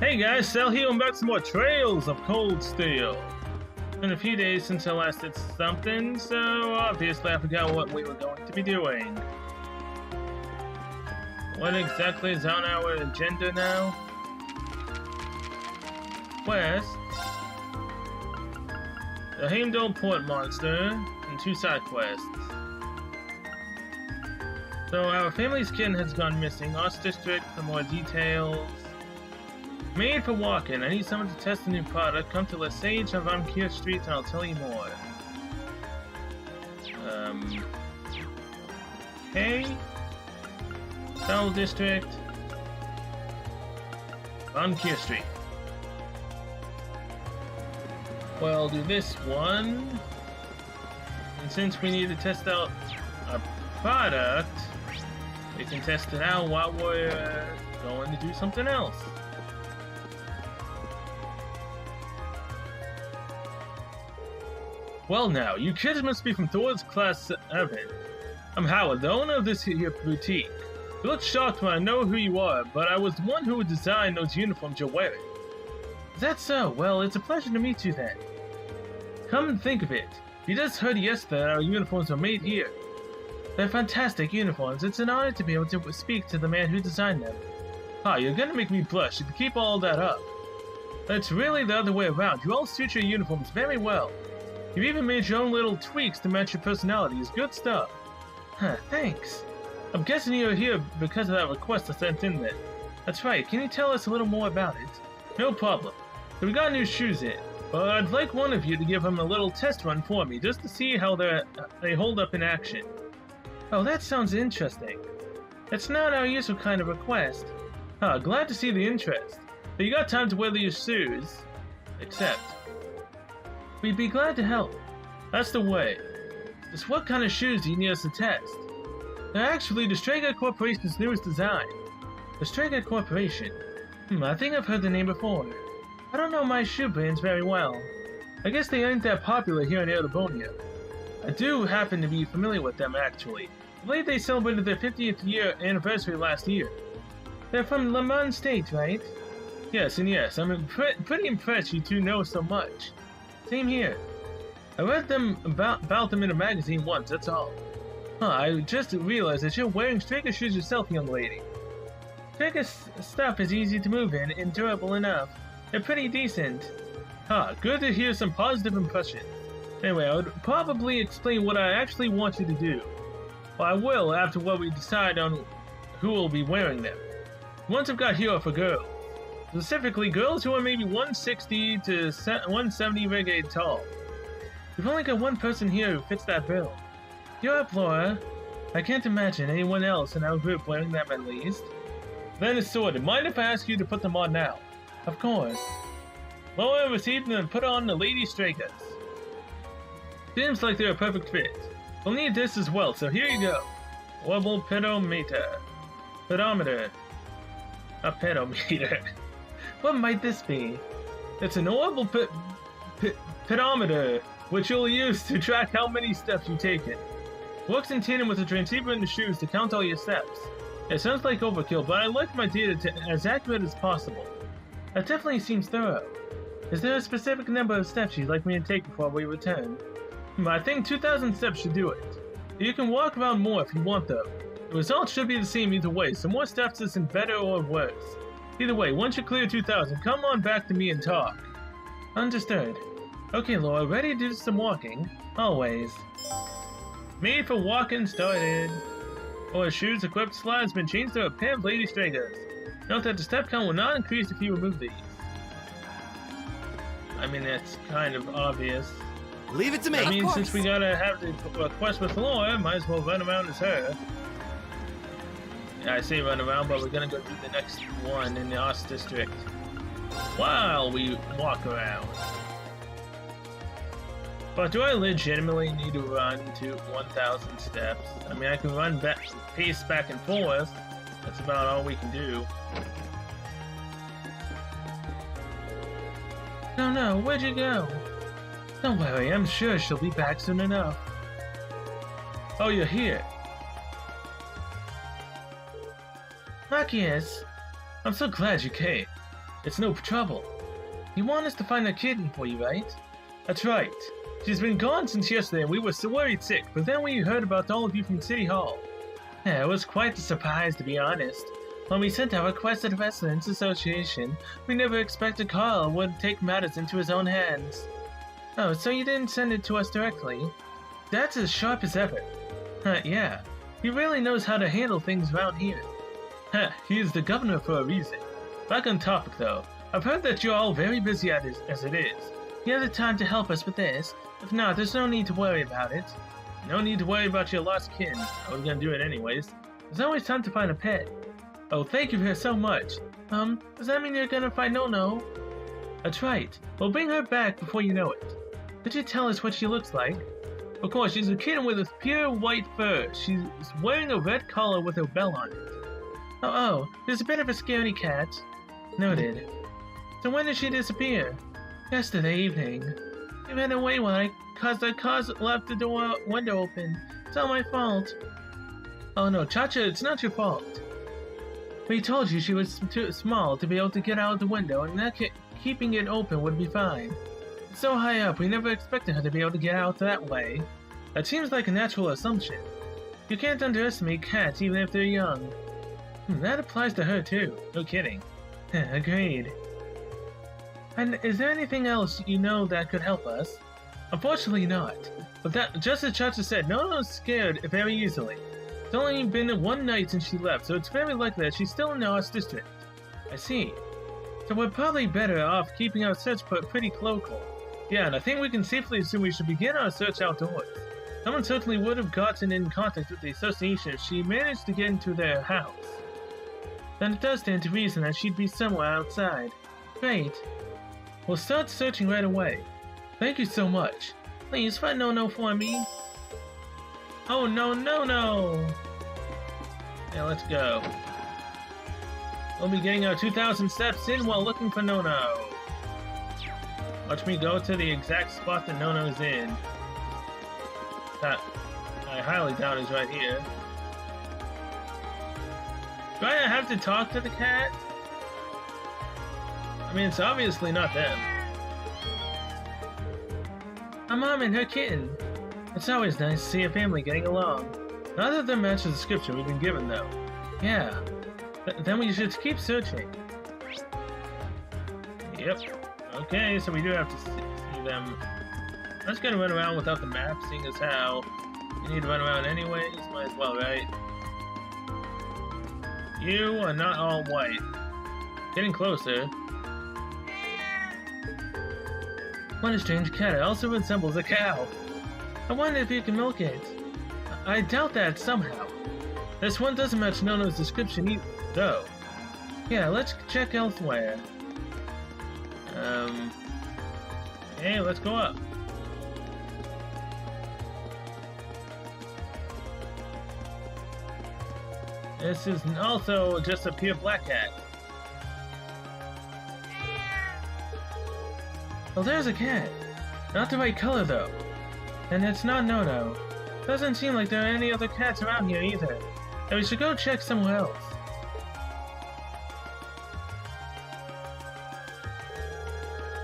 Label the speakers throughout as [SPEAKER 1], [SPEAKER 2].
[SPEAKER 1] Hey guys, Sal here, I'm back with some more Trails of Cold Steel. It's been a few days since I last did something, so obviously I forgot what we were going to be doing. What exactly is on our agenda now? Quest. The Heimdallr Port Monster, and 2 side quests. So our family's kitten has gone missing. Lost District for more details. Made for walking. I need someone to test a new product. Come to Les Sage on Van Kier Street and I'll tell you more. Okay. South District. Van Kier Street. Well, do this one. And since we need to test out a product, we can test it out while we're going to do something else. Well now, you kids must be from Thor's Class 7. I'm Howard, the owner of this here boutique. You look shocked when I know who you are, but I was the one who would design those uniforms you're wearing. Is that so? Well, it's a pleasure to meet you then. Come and think of it. You just heard yesterday that our uniforms were made here. They're fantastic uniforms. It's an honor to be able to speak to the man who designed them. Ah, you're gonna make me blush if you keep all that up. It's really the other way around. You all suit your uniforms very well. You've even made your own little tweaks to match your personalities. Good stuff. Huh, thanks. I'm guessing you're here because of that request I sent in then. That's right. Can you tell us a little more about it? No problem. So we got new shoes in, but I'd like one of you to give them a little test run for me, just to see how they hold up in action. Oh, that sounds interesting. It's not our usual kind of request. Huh, glad to see the interest. But you got time to wear your shoes. Except... we'd be glad to help. That's the way. Just what kind of shoes do you need us to test? They're actually the Strega Corporation's newest design. The Strega Corporation? I think I've heard the name before. I don't know my shoe brands very well. I guess they aren't that popular here in Erebonia. I do happen to be familiar with them actually. I believe they celebrated their 50th year anniversary last year. They're from Le Mans State, right? Yes, and yes, I'm pretty impressed you two know so much. Same here. I read about them in a magazine once, that's all. Huh, I just realized that you're wearing Strega shoes yourself, young lady. Strega stuff is easy to move in and durable enough. They're pretty decent. Huh, good to hear some positive impressions. Anyway, I would probably explain what I actually want you to do. Well, I will after what we decide on who will be wearing them. Once I've got here for girls. Specifically, girls who are maybe 160 to 170 reggae tall. We've only got one person here who fits that bill. You're up, Laura. I can't imagine anyone else in our group wearing them at least. Then it's sorted. Mind if I ask you to put them on now? Of course. Laura received them and put on the Lady Strakas. Seems like they're a perfect fit. We'll need this as well, so here you go. Orbital pedometer. Pedometer. A pedometer. What might this be? It's an orbital pedometer, which you'll use to track how many steps you've taken. Works in tandem with a transceiver in the shoes to count all your steps. It sounds like overkill, but I like my data as accurate as possible. That definitely seems thorough. Is there a specific number of steps you'd like me to take before we return? I think 2,000 steps should do it. You can walk around more if you want though. The results should be the same either way, so more steps isn't better or worse. Either way, once you clear 2,000, come on back to me and talk. Understood. Okay, Laura, ready to do some walking? Always. Made for walking started. Or shoes equipped slot has been changed to a pair of Lady Stragas. Note that the step count will not increase if you remove these. I mean, that's kind of obvious.
[SPEAKER 2] Leave it to me.
[SPEAKER 1] I mean, since we gotta have the quest with Laura, might as well run around as her. Yeah, I say run around, but we're gonna go do the next one in the Ost District while we walk around. But do I legitimately need to run to 1,000 steps? I mean, I can run pace back and forth. That's about all we can do. No, where'd you go? Don't worry, I'm sure she'll be back soon enough. Oh, you're here. Marcus, I'm so glad you came. It's no trouble. You want us to find a kitten for you, right? That's right. She's been gone since yesterday and we were so worried sick, but then we heard about all of you from City Hall. Yeah, it was quite a surprise, to be honest. When we sent our request to the Residents Association, we never expected Carl would take matters into his own hands. Oh, so you didn't send it to us directly? That's as sharp as ever. Yeah. He really knows how to handle things around here. He is the governor for a reason. Back on topic, though. I've heard that you're all very busy as it is. You have the time to help us with this. If not, there's no need to worry about it. No need to worry about your lost kin. I was gonna do it anyways. There's always time to find a pet. Oh, thank you so much. Does that mean you're gonna find No-No? That's right. We'll bring her back before you know it. Could you tell us what she looks like? Of course, she's a kitten with a pure white fur. She's wearing a red collar with a bell on it. Oh, there's a bit of a scaredy cat. Noted. So when did she disappear? Yesterday evening. She ran away when I caused the cars left the window open. It's all my fault. Oh no, Cha-Cha, it's not your fault. We told you she was too small to be able to get out of the window, and that keeping it open would be fine. It's so high up, we never expected her to be able to get out that way. That seems like a natural assumption. You can't underestimate cats even if they're young. That applies to her too. No kidding. Agreed. And is there anything else you know that could help us? Unfortunately not. But that, just as Cha-Cha said, No-No's scared very easily. It's only been one night since she left, so it's very likely that she's still in the Arts District. I see. So we're probably better off keeping our search pretty local. Yeah, and I think we can safely assume we should begin our search outdoors. Someone certainly would have gotten in contact with the association if she managed to get into their house. Then it does stand to reason that she'd be somewhere outside. Great. We'll start searching right away. Thank you so much. Please find No-No for me. Oh no, No-No! Yeah, let's go. We'll be getting our 2,000 steps in while looking for No-No. Watch me go to the exact spot that No-No's in. That I highly doubt is right here. Do I have to talk to the cat? I mean, it's obviously not them. A mom and her kitten. It's always nice to see a family getting along. None of them match the description we've been given, though. Yeah. Then we should keep searching. Yep. Okay, so we do have to see them. I'm just gonna run around without the map, seeing as how you need to run around anyways. Might as well, right? You are not all white. Getting closer. What a strange cat. It also resembles a cow. I wonder if you can milk it. I doubt that somehow. This one doesn't match No-No's description either, though. Yeah, let's check elsewhere. Hey, let's go up. This is also just a pure black cat. Well, there's a cat. Not the right color, though. And it's not No-No. Doesn't seem like there are any other cats around here either. And we should go check somewhere else.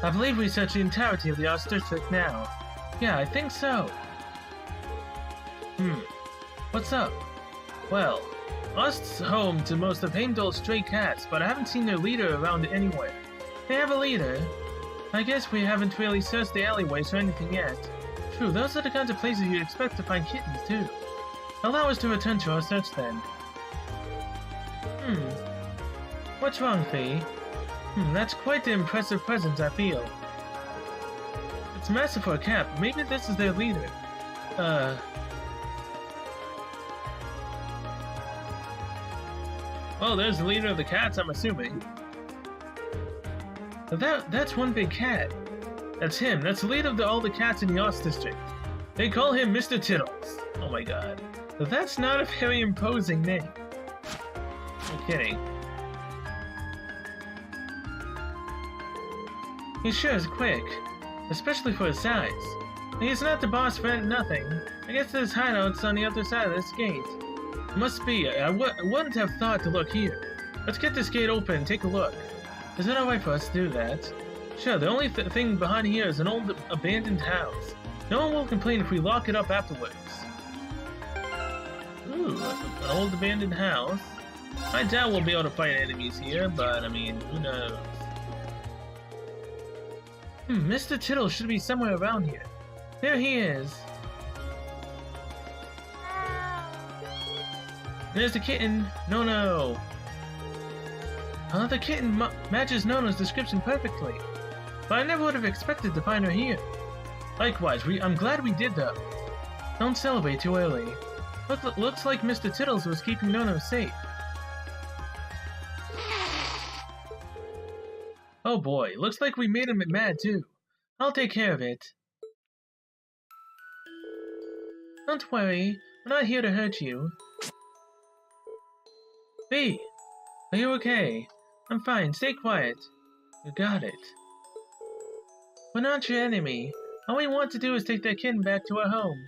[SPEAKER 1] I believe we searched the entirety of the Arts District now. Yeah, I think so. What's up? Well, Ost's home to most of Heimdallr's stray cats, but I haven't seen their leader around anywhere. They have a leader? I guess we haven't really searched the alleyways or anything yet. True, those are the kinds of places you'd expect to find kittens, too. Allow us to return to our search, then. What's wrong, Fee? That's quite the impressive presence, I feel. It's massive for a cat, but maybe this is their leader. Oh, there's the leader of the cats, I'm assuming. That's one big cat. That's him. That's the leader of all the cats in the Arts District. They call him Mr. Tittles. Oh my god. But that's not a very imposing name. No kidding. He sure is quick. Especially for his size. He's not the boss for nothing. I guess there's hideouts on the other side of this gate. Must be. I wouldn't have thought to look here. Let's get this gate open and take a look. Is it alright for us to do that? Sure, the only thing behind here is an old abandoned house. No one will complain if we lock it up afterwards. Ooh, an old abandoned house. I doubt we'll be able to fight enemies here, but I mean, who knows? Mr. Tittle should be somewhere around here. There he is. There's the kitten. No. The kitten matches Nono's description perfectly. But I never would have expected to find her here. Likewise, I'm glad we did though. Don't celebrate too early. Looks like Mr. Tittles was keeping Nono safe. Oh boy, looks like we made him mad too. I'll take care of it. Don't worry, we're not here to hurt you. B, are you okay? I'm fine, stay quiet. You got it. We're not your enemy. All we want to do is take that kitten back to our home.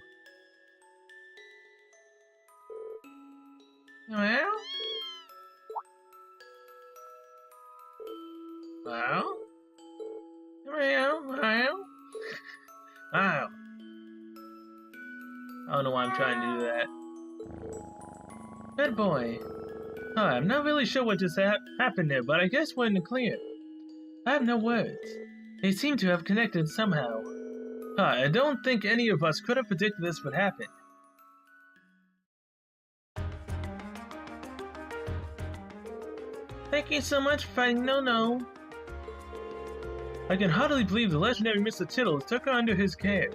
[SPEAKER 1] Well? Wow. I don't know why I'm trying to do that. Good boy. I'm not really sure what just happened there, but I guess we're in the clear. I have no words. They seem to have connected somehow. I don't think any of us could have predicted this would happen. Thank you so much for fighting No. I can hardly believe the legendary Mr. Tittles took her under his care.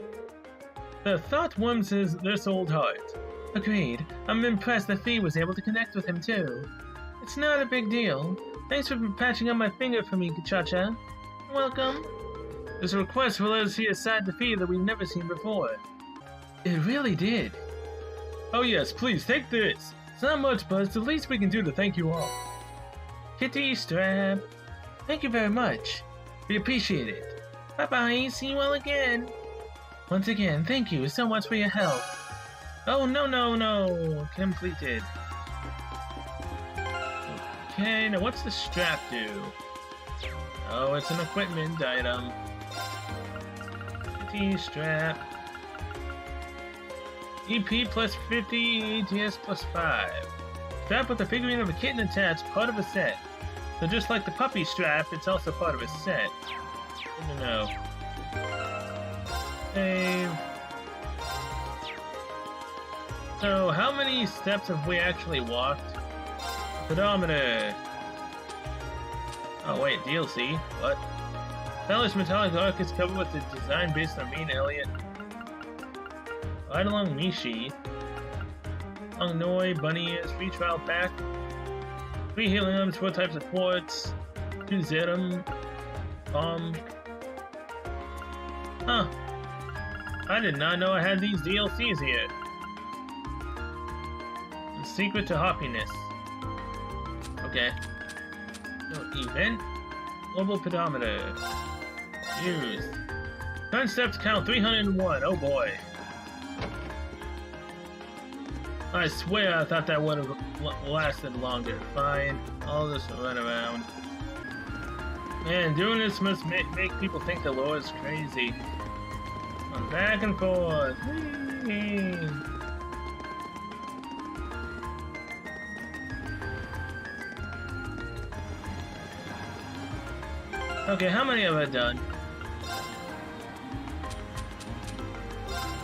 [SPEAKER 1] The thought warms this old heart. Agreed. I'm impressed that Fee was able to connect with him too. It's not a big deal. Thanks for patching up my finger for me, Cha-Cha. Welcome. This request will let us see a side to Fee that we've never seen before. It really did. Oh yes, please, take this. It's not much, but it's the least we can do to thank you all. Kitty strap. Thank you very much. We appreciate it. Bye-bye, see you all again. Once again, thank you so much for your help. Oh, no. Completed. Okay, now what's the strap do? Oh, it's an equipment item. T-strap. EP plus 50, ATS plus 5. Strap with the figurine of a kitten attached, part of a set. So just like the puppy strap, it's also part of a set. Good to know. Save. So, how many steps have we actually walked? Pedometer. Oh wait, DLC. What? Stylish metallic arc is covered with a design based on Main Elliot. Ride along Mishi. Long Noi, Bunny Ears, free trial pack. 3 healing items, 4 types of quartz. 2 Zerum. Bomb. Huh. I did not know I had these DLCs here. The secret to happiness. Okay. So, event. Global pedometer. Use. Current steps count 301. Oh boy. I swear I thought that would have lasted longer. Fine. I'll just run around. Man, doing this must make people think the lore is crazy. I'm back and forth. Whee! Okay, how many have I done?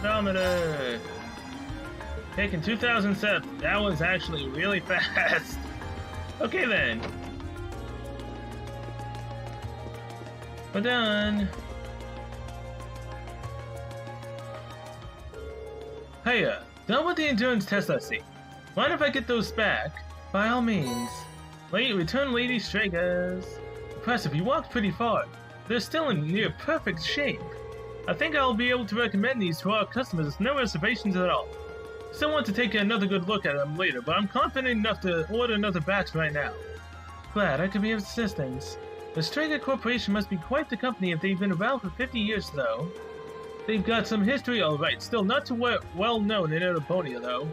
[SPEAKER 1] Pedometer! Taking 2,000 steps. That was actually really fast. Okay then. We're done. Hiya, done with the endurance test I see. Mind if I get those back? By all means. Return Lady Stragers. Impressive, you walked pretty far. They're still in near perfect shape. I think I'll be able to recommend these to our customers with no reservations at all. Still want to take another good look at them later, but I'm confident enough to order another batch right now. Glad I could be of assistance. The Strager Corporation must be quite the company if they've been around for 50 years, though. They've got some history, alright, still not too well known in Eterponia, though.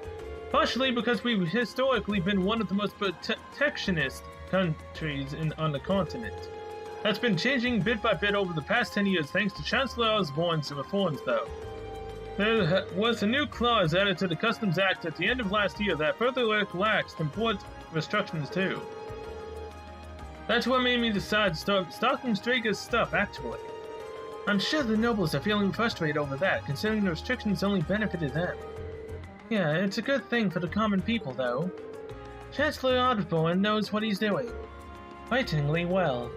[SPEAKER 1] Partially because we've historically been one of the most protectionist countries on the continent. That's been changing bit by bit over the past 10 years thanks to Chancellor Osborne's reforms, though. There was a new clause added to the Customs Act at the end of last year that further relaxed import restrictions, too. That's what made me decide to start stocking Strager's stuff, actually. I'm sure the nobles are feeling frustrated over that, considering the restrictions only benefited them. Yeah, it's a good thing for the common people, though. Chancellor Osborne knows what he's doing. Frighteningly well.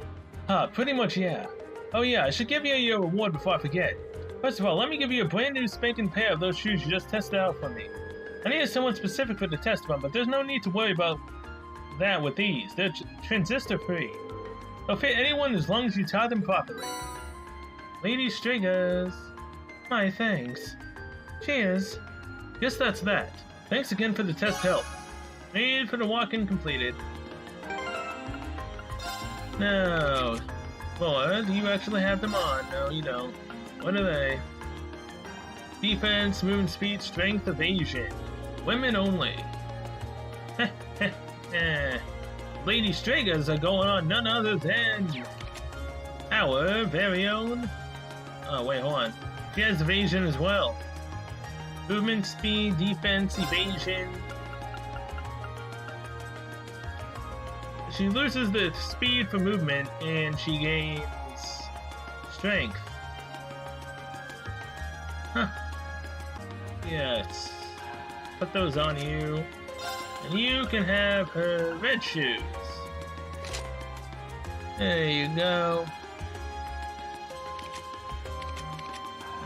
[SPEAKER 1] Pretty much, yeah. Oh yeah, I should give you your reward before I forget. First of all, let me give you a brand new spanking pair of those shoes you just tested out for me. I needed someone specific for the test run, but there's no need to worry about that with these. They're transistor-free. They'll fit anyone as long as you tie them properly. Lady Striggers. My thanks. Cheers. Guess that's that. Thanks again for the test help. Made for the walk-in completed. No. Laura, do you actually have them on? No, you don't. What are they? Defense, movement speed, strength, evasion. Women only. Lady Straggers are going on none other than our very own. Oh, wait, hold on. She has evasion as well. Movement speed, defense, evasion. She loses the speed for movement, and she gains strength. Huh. Yes. Put those on you. And you can have her red shoes. There you go.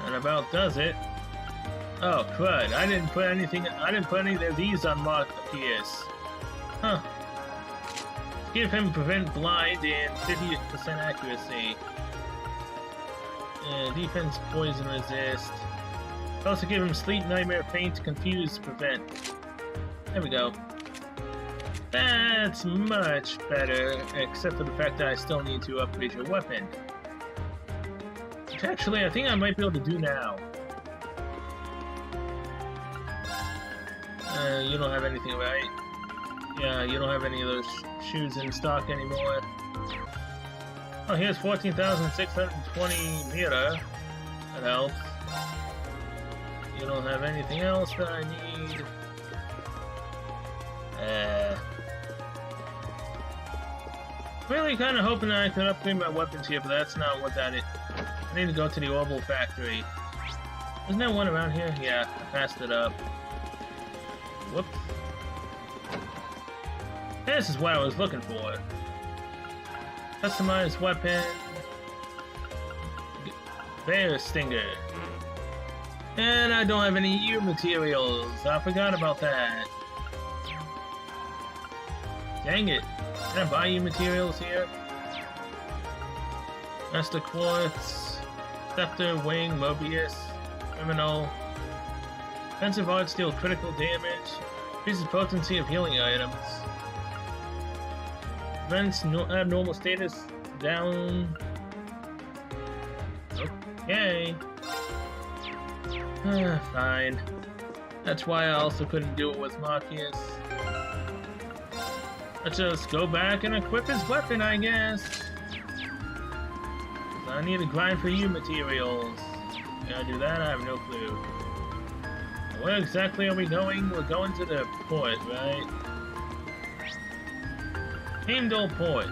[SPEAKER 1] That about does it. Oh, crud. I didn't put any of these on Marcus. Huh. Give him prevent blind and 50% accuracy. Defense, poison resist. Also give him sleep, nightmare, faint, confuse, prevent. There we go. That's much better, except for the fact that I still need to upgrade your weapon. Which actually I think I might be able to do now. You don't have anything, right? Yeah, you don't have any of those shoes in stock anymore. Oh, here's 14,620 lira. That helps. You don't have anything else that I need. Really kind of hoping that I could upgrade my weapons here, but that's not what that is. I need to go to the Orbital Factory. Isn't there one around here? Yeah, I passed it up. Whoops. This is what I was looking for. Customized weapon. Bear Stinger. And I don't have any ear materials. I forgot about that. Dang it. Can I buy you materials here? Master Quartz. Scepter, Wing, Mobius. Criminal. Defensive Arts deal critical damage. Increases potency of healing items. Prevents abnormal status down. Okay. Fine. That's why I also couldn't do it with Marcus. Let's just go back and equip his weapon, I guess. I need to grind for you materials. Can I do that? I have no clue. Where exactly are we going? We're going to the port, right? Heimdallr Port.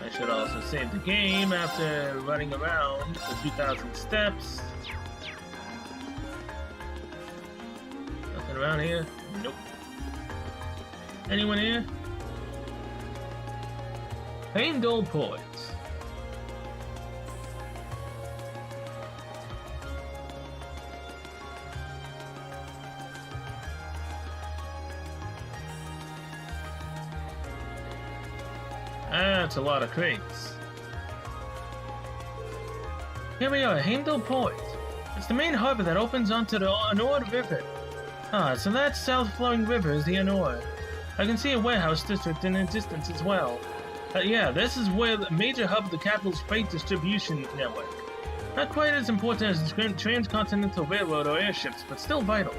[SPEAKER 1] I should also save the game after running around for 2,000 steps. Nothing around here? Nope. Anyone here? Heimdallr Port. That's a lot of crates. Here we are, Heimdallr Port. It's the main harbor that opens onto the Anor River. Ah, so that south-flowing river is the Anor. I can see a warehouse district in the distance as well. Yeah, this is where the major hub of the capital's freight distribution network. Not quite as important as the transcontinental railroad or airships, but still vital.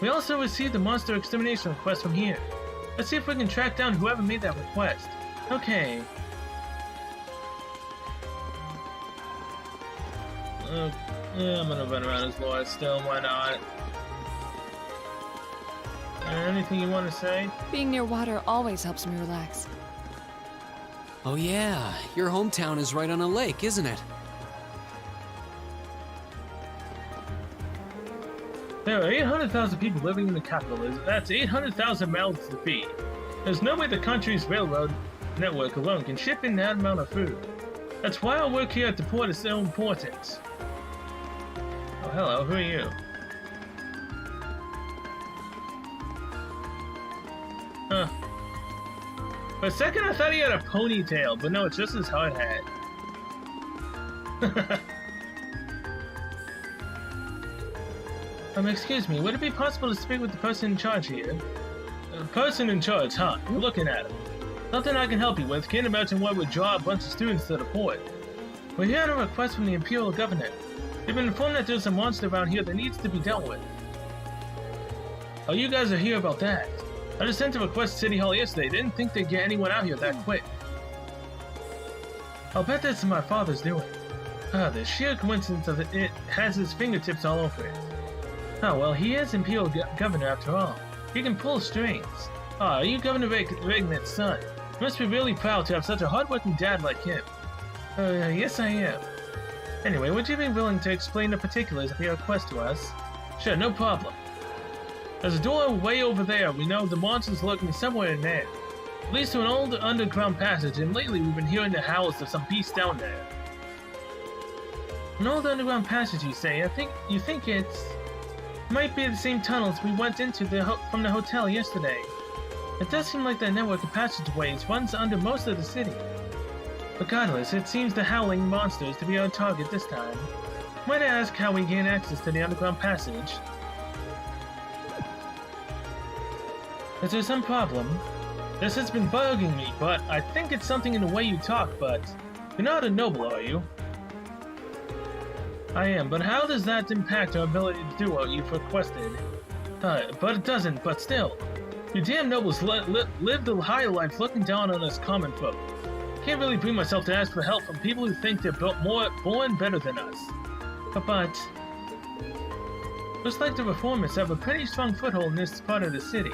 [SPEAKER 1] We also received the monster extermination request from here. Let's see if we can track down whoever made that request. Okay. Yeah, I'm gonna run around as Laura still, why not? Anything you want to say?
[SPEAKER 2] Being near water always helps me relax.
[SPEAKER 3] Oh yeah, your hometown is right on a lake, isn't it?
[SPEAKER 1] There are 800,000 people living in the capital. That's 800,000 mouths to feed. There's no way the country's railroad network alone can ship in that amount of food. That's why our work here at the port is so important. Oh, hello, who are you? Huh. For a second I thought he had a ponytail, but no, it's just his hard hat. Excuse me, would it be possible to speak with the person in charge here? Person in charge, huh? You're looking at him. Nothing I can help you with. Can't imagine why would draw a bunch of students to the port. We're here on a request from the Imperial Government. We've been informed that there's a monster around here that needs to be dealt with. Oh, you guys are here about that. I just sent a request to City Hall yesterday. Didn't think they'd get anyone out here that quick. I'll bet this is my father's doing. The sheer coincidence of it has his fingertips all over it. Oh, well, he is Imperial Governor after all. He can pull strings. Are you Governor Regnet's son? You must be really proud to have such a hard-working dad like him. Yes I am. Anyway, would you be willing to explain the particulars of your request to us? Sure, no problem. There's a door way over there. We know the monster's lurking somewhere in there. It leads to an old underground passage, and lately we've been hearing the howls of some beast down there. An old underground passage, you say? You think it's... might be the same tunnels we went into from the hotel yesterday. It does seem like the network of passageways runs under most of the city. Regardless, it seems the howling monster is to be our target this time. Might I ask how we gain access to the underground passage? Is there some problem? This has been bugging me, but I think it's something in the way you talk, but... You're not a noble, are you? I am, but how does that impact our ability to do what you've requested? But it doesn't, but still. You damn nobles live the higher life looking down on us common folk. Can't really bring myself to ask for help from people who think they're born better than us. But... looks like the reformers have a pretty strong foothold in this part of the city.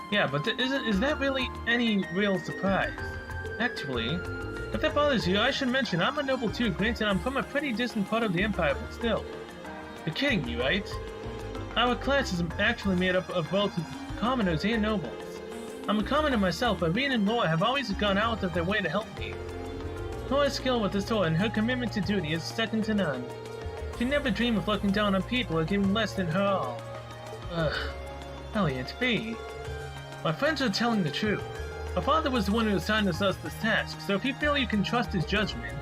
[SPEAKER 1] Yeah, but is that really any real surprise? Actually, if that bothers you, I should mention I'm a noble too. Granted, I'm from a pretty distant part of the Empire, but still. You're kidding me, right? Our class is actually made up of both commoners and nobles. I'm a commoner myself, but Reen and Laura have always gone out of their way to help me. Laura's skill with the sword and her commitment to duty is second to none. She never dreamed of looking down on people or giving less than her all. Elliot, B. My friends are telling the truth. My father was the one who assigned us this task, so if you feel you can trust his judgment...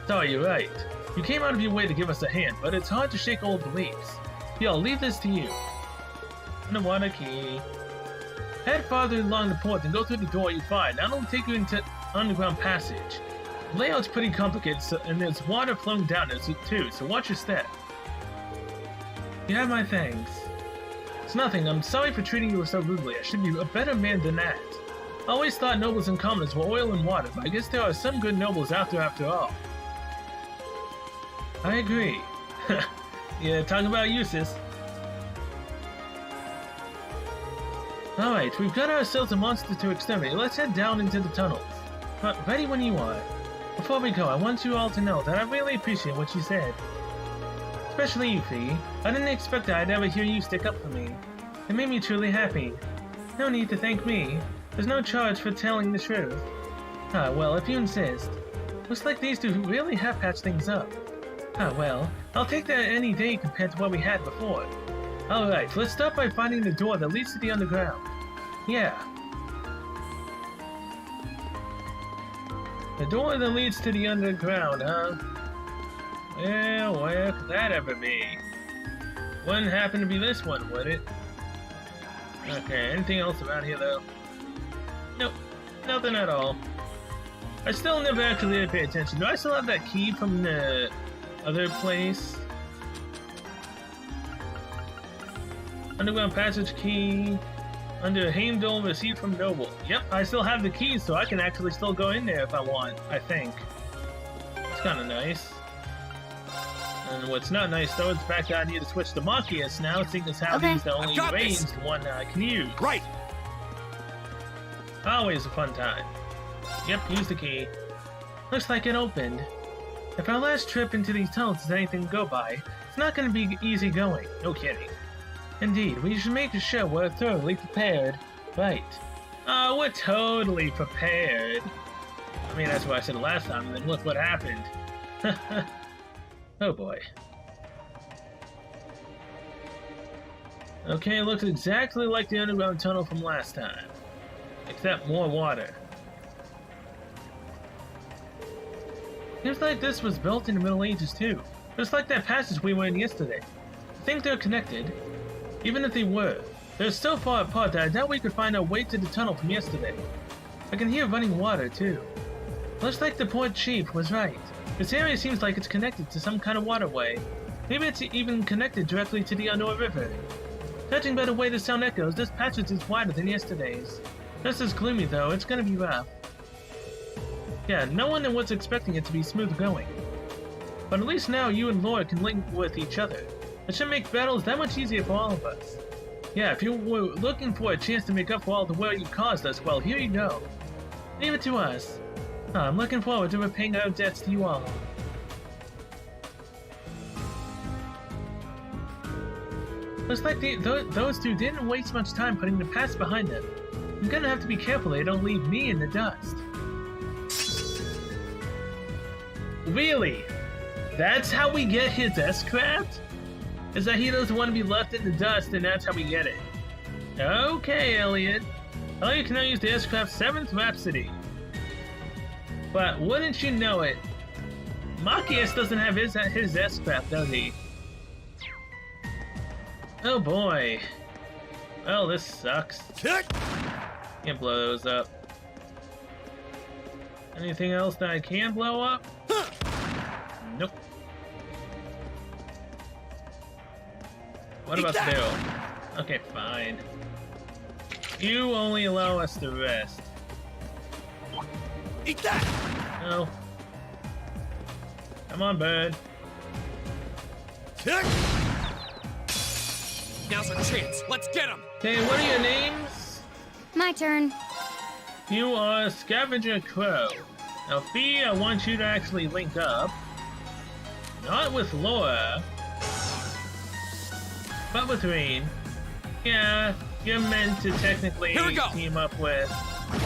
[SPEAKER 1] Sorry, you're right. You came out of your way to give us a hand, but it's hard to shake old beliefs. Yeah, I'll leave this to you. Underwater key. Head farther along the port and go through the door you find. That'll take you into underground passage. The layout's pretty complicated, and there's water flowing down it too, so watch your step. You have my thanks. It's nothing. I'm sorry for treating you so rudely. I should be a better man than that. I always thought nobles and commoners were oil and water, but I guess there are some good nobles out there after all. I agree. Yeah, talk about uses. Alright, we've got ourselves a monster to exterminate. Let's head down into the tunnels. Ready when you are. Before we go, I want you all to know that I really appreciate what you said. Especially you, Fee. I didn't expect that I'd ever hear you stick up for me. It made me truly happy. No need to thank me. There's no charge for telling the truth. Well, if you insist. Looks like these two really have patched things up. Well, I'll take that any day compared to what we had before. Alright, let's start by finding the door that leads to the underground. Yeah. The door that leads to the underground, huh? Well, where could that ever be? Wouldn't happen to be this one, would it? Okay, anything else around here, though? Nope, nothing at all. I still never actually did pay attention. Do I still have that key from the other place? Underground passage key. under Heimdallr received from Noble. Yep, I still have the keys, so I can actually still go in there if I want, I think. It's kind of nice. And what's not nice, though, is the fact that I need to switch to Marcus now, seeing as how he's the only ranged one I can use.
[SPEAKER 4] Right!
[SPEAKER 1] Always a fun time. Yep, use the key. Looks like it opened. If our last trip into these tunnels is anything to go by, it's not going to be easy going. No kidding. Indeed, we should make sure we're thoroughly prepared. Right. We're totally prepared. I mean, that's what I said last time, and then look what happened. Oh boy. Okay, it looks exactly like the underground tunnel from last time. Except more water. Seems like this was built in the Middle Ages too. Just like that passage we were in yesterday. I think they're connected. Even if they were, they're so far apart that I doubt we could find our way to the tunnel from yesterday. I can hear running water too. Looks like the poor chief was right. This area seems like it's connected to some kind of waterway. Maybe it's even connected directly to the Anor River. Judging by the way the sound echoes, this passage is wider than yesterday's. Just as gloomy though, it's gonna be rough. Yeah, no one was expecting it to be smooth going. But at least now you and Laura can link with each other. It should make battles that much easier for all of us. Yeah, if you were looking for a chance to make up for all the woe you caused us, well, here you go. Leave it to us. I'm looking forward to repaying our debts to you all. Looks like those two didn't waste much time putting the past behind them. I'm gonna have to be careful they don't leave me in the dust. Really? That's how we get his S-Craft? Is that he doesn't want to be left in the dust and that's how we get it. Okay, Elliot. Elliot can now use the S-Craft's 7th Rhapsody. But wouldn't you know it, Marcus doesn't have his S-Craft, does he? Oh boy. Well, this sucks. Can't blow those up. Anything else that I can blow up? Nope. What about the barrel? Okay, fine. You only allow us to rest.
[SPEAKER 4] Eat that!
[SPEAKER 1] No. Come on, bird.
[SPEAKER 4] Now's our chance. Let's get him!
[SPEAKER 1] Okay, what are your names?
[SPEAKER 5] My turn.
[SPEAKER 1] You are Scavenger Crow. Now, Fee, I want you to actually link up. Not with Laura, but with Rain. Yeah, you're meant to technically team up with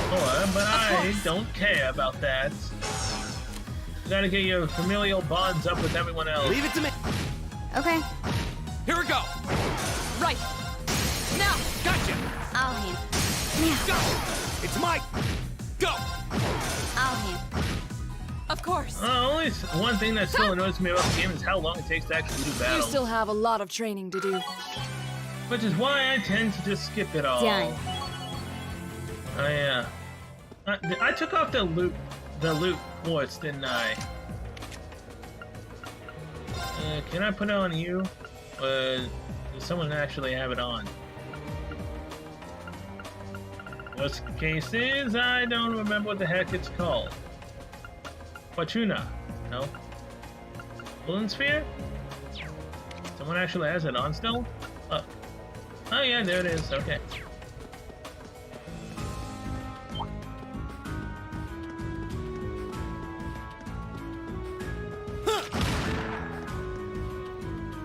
[SPEAKER 1] Laura, but I don't care about that. You gotta get your familial bonds up with everyone else.
[SPEAKER 4] Leave it to me.
[SPEAKER 5] Okay.
[SPEAKER 4] Here we go. Right. Now. Gotcha.
[SPEAKER 5] I'll hand. Now.
[SPEAKER 4] Go. It's Mike. Go.
[SPEAKER 5] I'll hand.
[SPEAKER 2] Of course.
[SPEAKER 1] Only one thing that still annoys me about the game is how long it takes to actually do battles.
[SPEAKER 2] You still have a lot of training to do.
[SPEAKER 1] Which is why I tend to just skip it all.
[SPEAKER 5] Done.
[SPEAKER 1] Oh yeah. I took off the loot force, didn't I? Can I put it on you? Does someone actually have it on? Worst case is, I don't remember what the heck it's called. Fortuna? No. Golden Sphere? Someone actually has it on still? Oh yeah, there it is. Okay.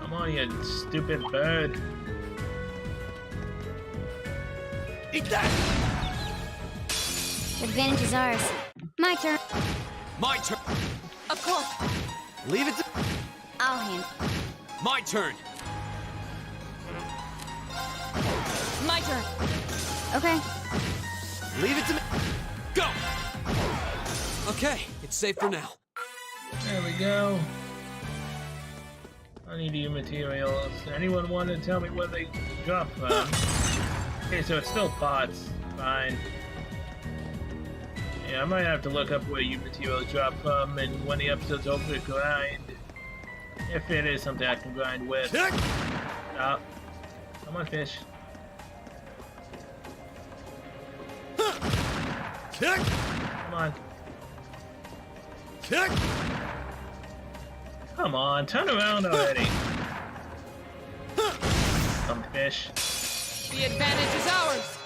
[SPEAKER 1] Come on, you stupid bird.
[SPEAKER 4] Eat that!
[SPEAKER 5] Advantage is ours. My turn.
[SPEAKER 4] My turn.
[SPEAKER 2] Of course.
[SPEAKER 4] Leave it to...
[SPEAKER 5] I'll hand.
[SPEAKER 4] My turn.
[SPEAKER 2] My turn.
[SPEAKER 5] Okay.
[SPEAKER 4] Leave it to me. Go! Okay, it's safe for now.
[SPEAKER 1] There we go. I need your materials. Anyone want to tell me where they drop from? Okay, so it's still pots. Fine. Yeah, I might have to look up where you materials drop from, and when the episode's over, grind. If it is something I can grind with. Stop. Come on, fish.
[SPEAKER 4] Kick!
[SPEAKER 1] Come on.
[SPEAKER 4] Kick!
[SPEAKER 1] Come on, turn around already. Some fish.
[SPEAKER 2] The advantage is ours.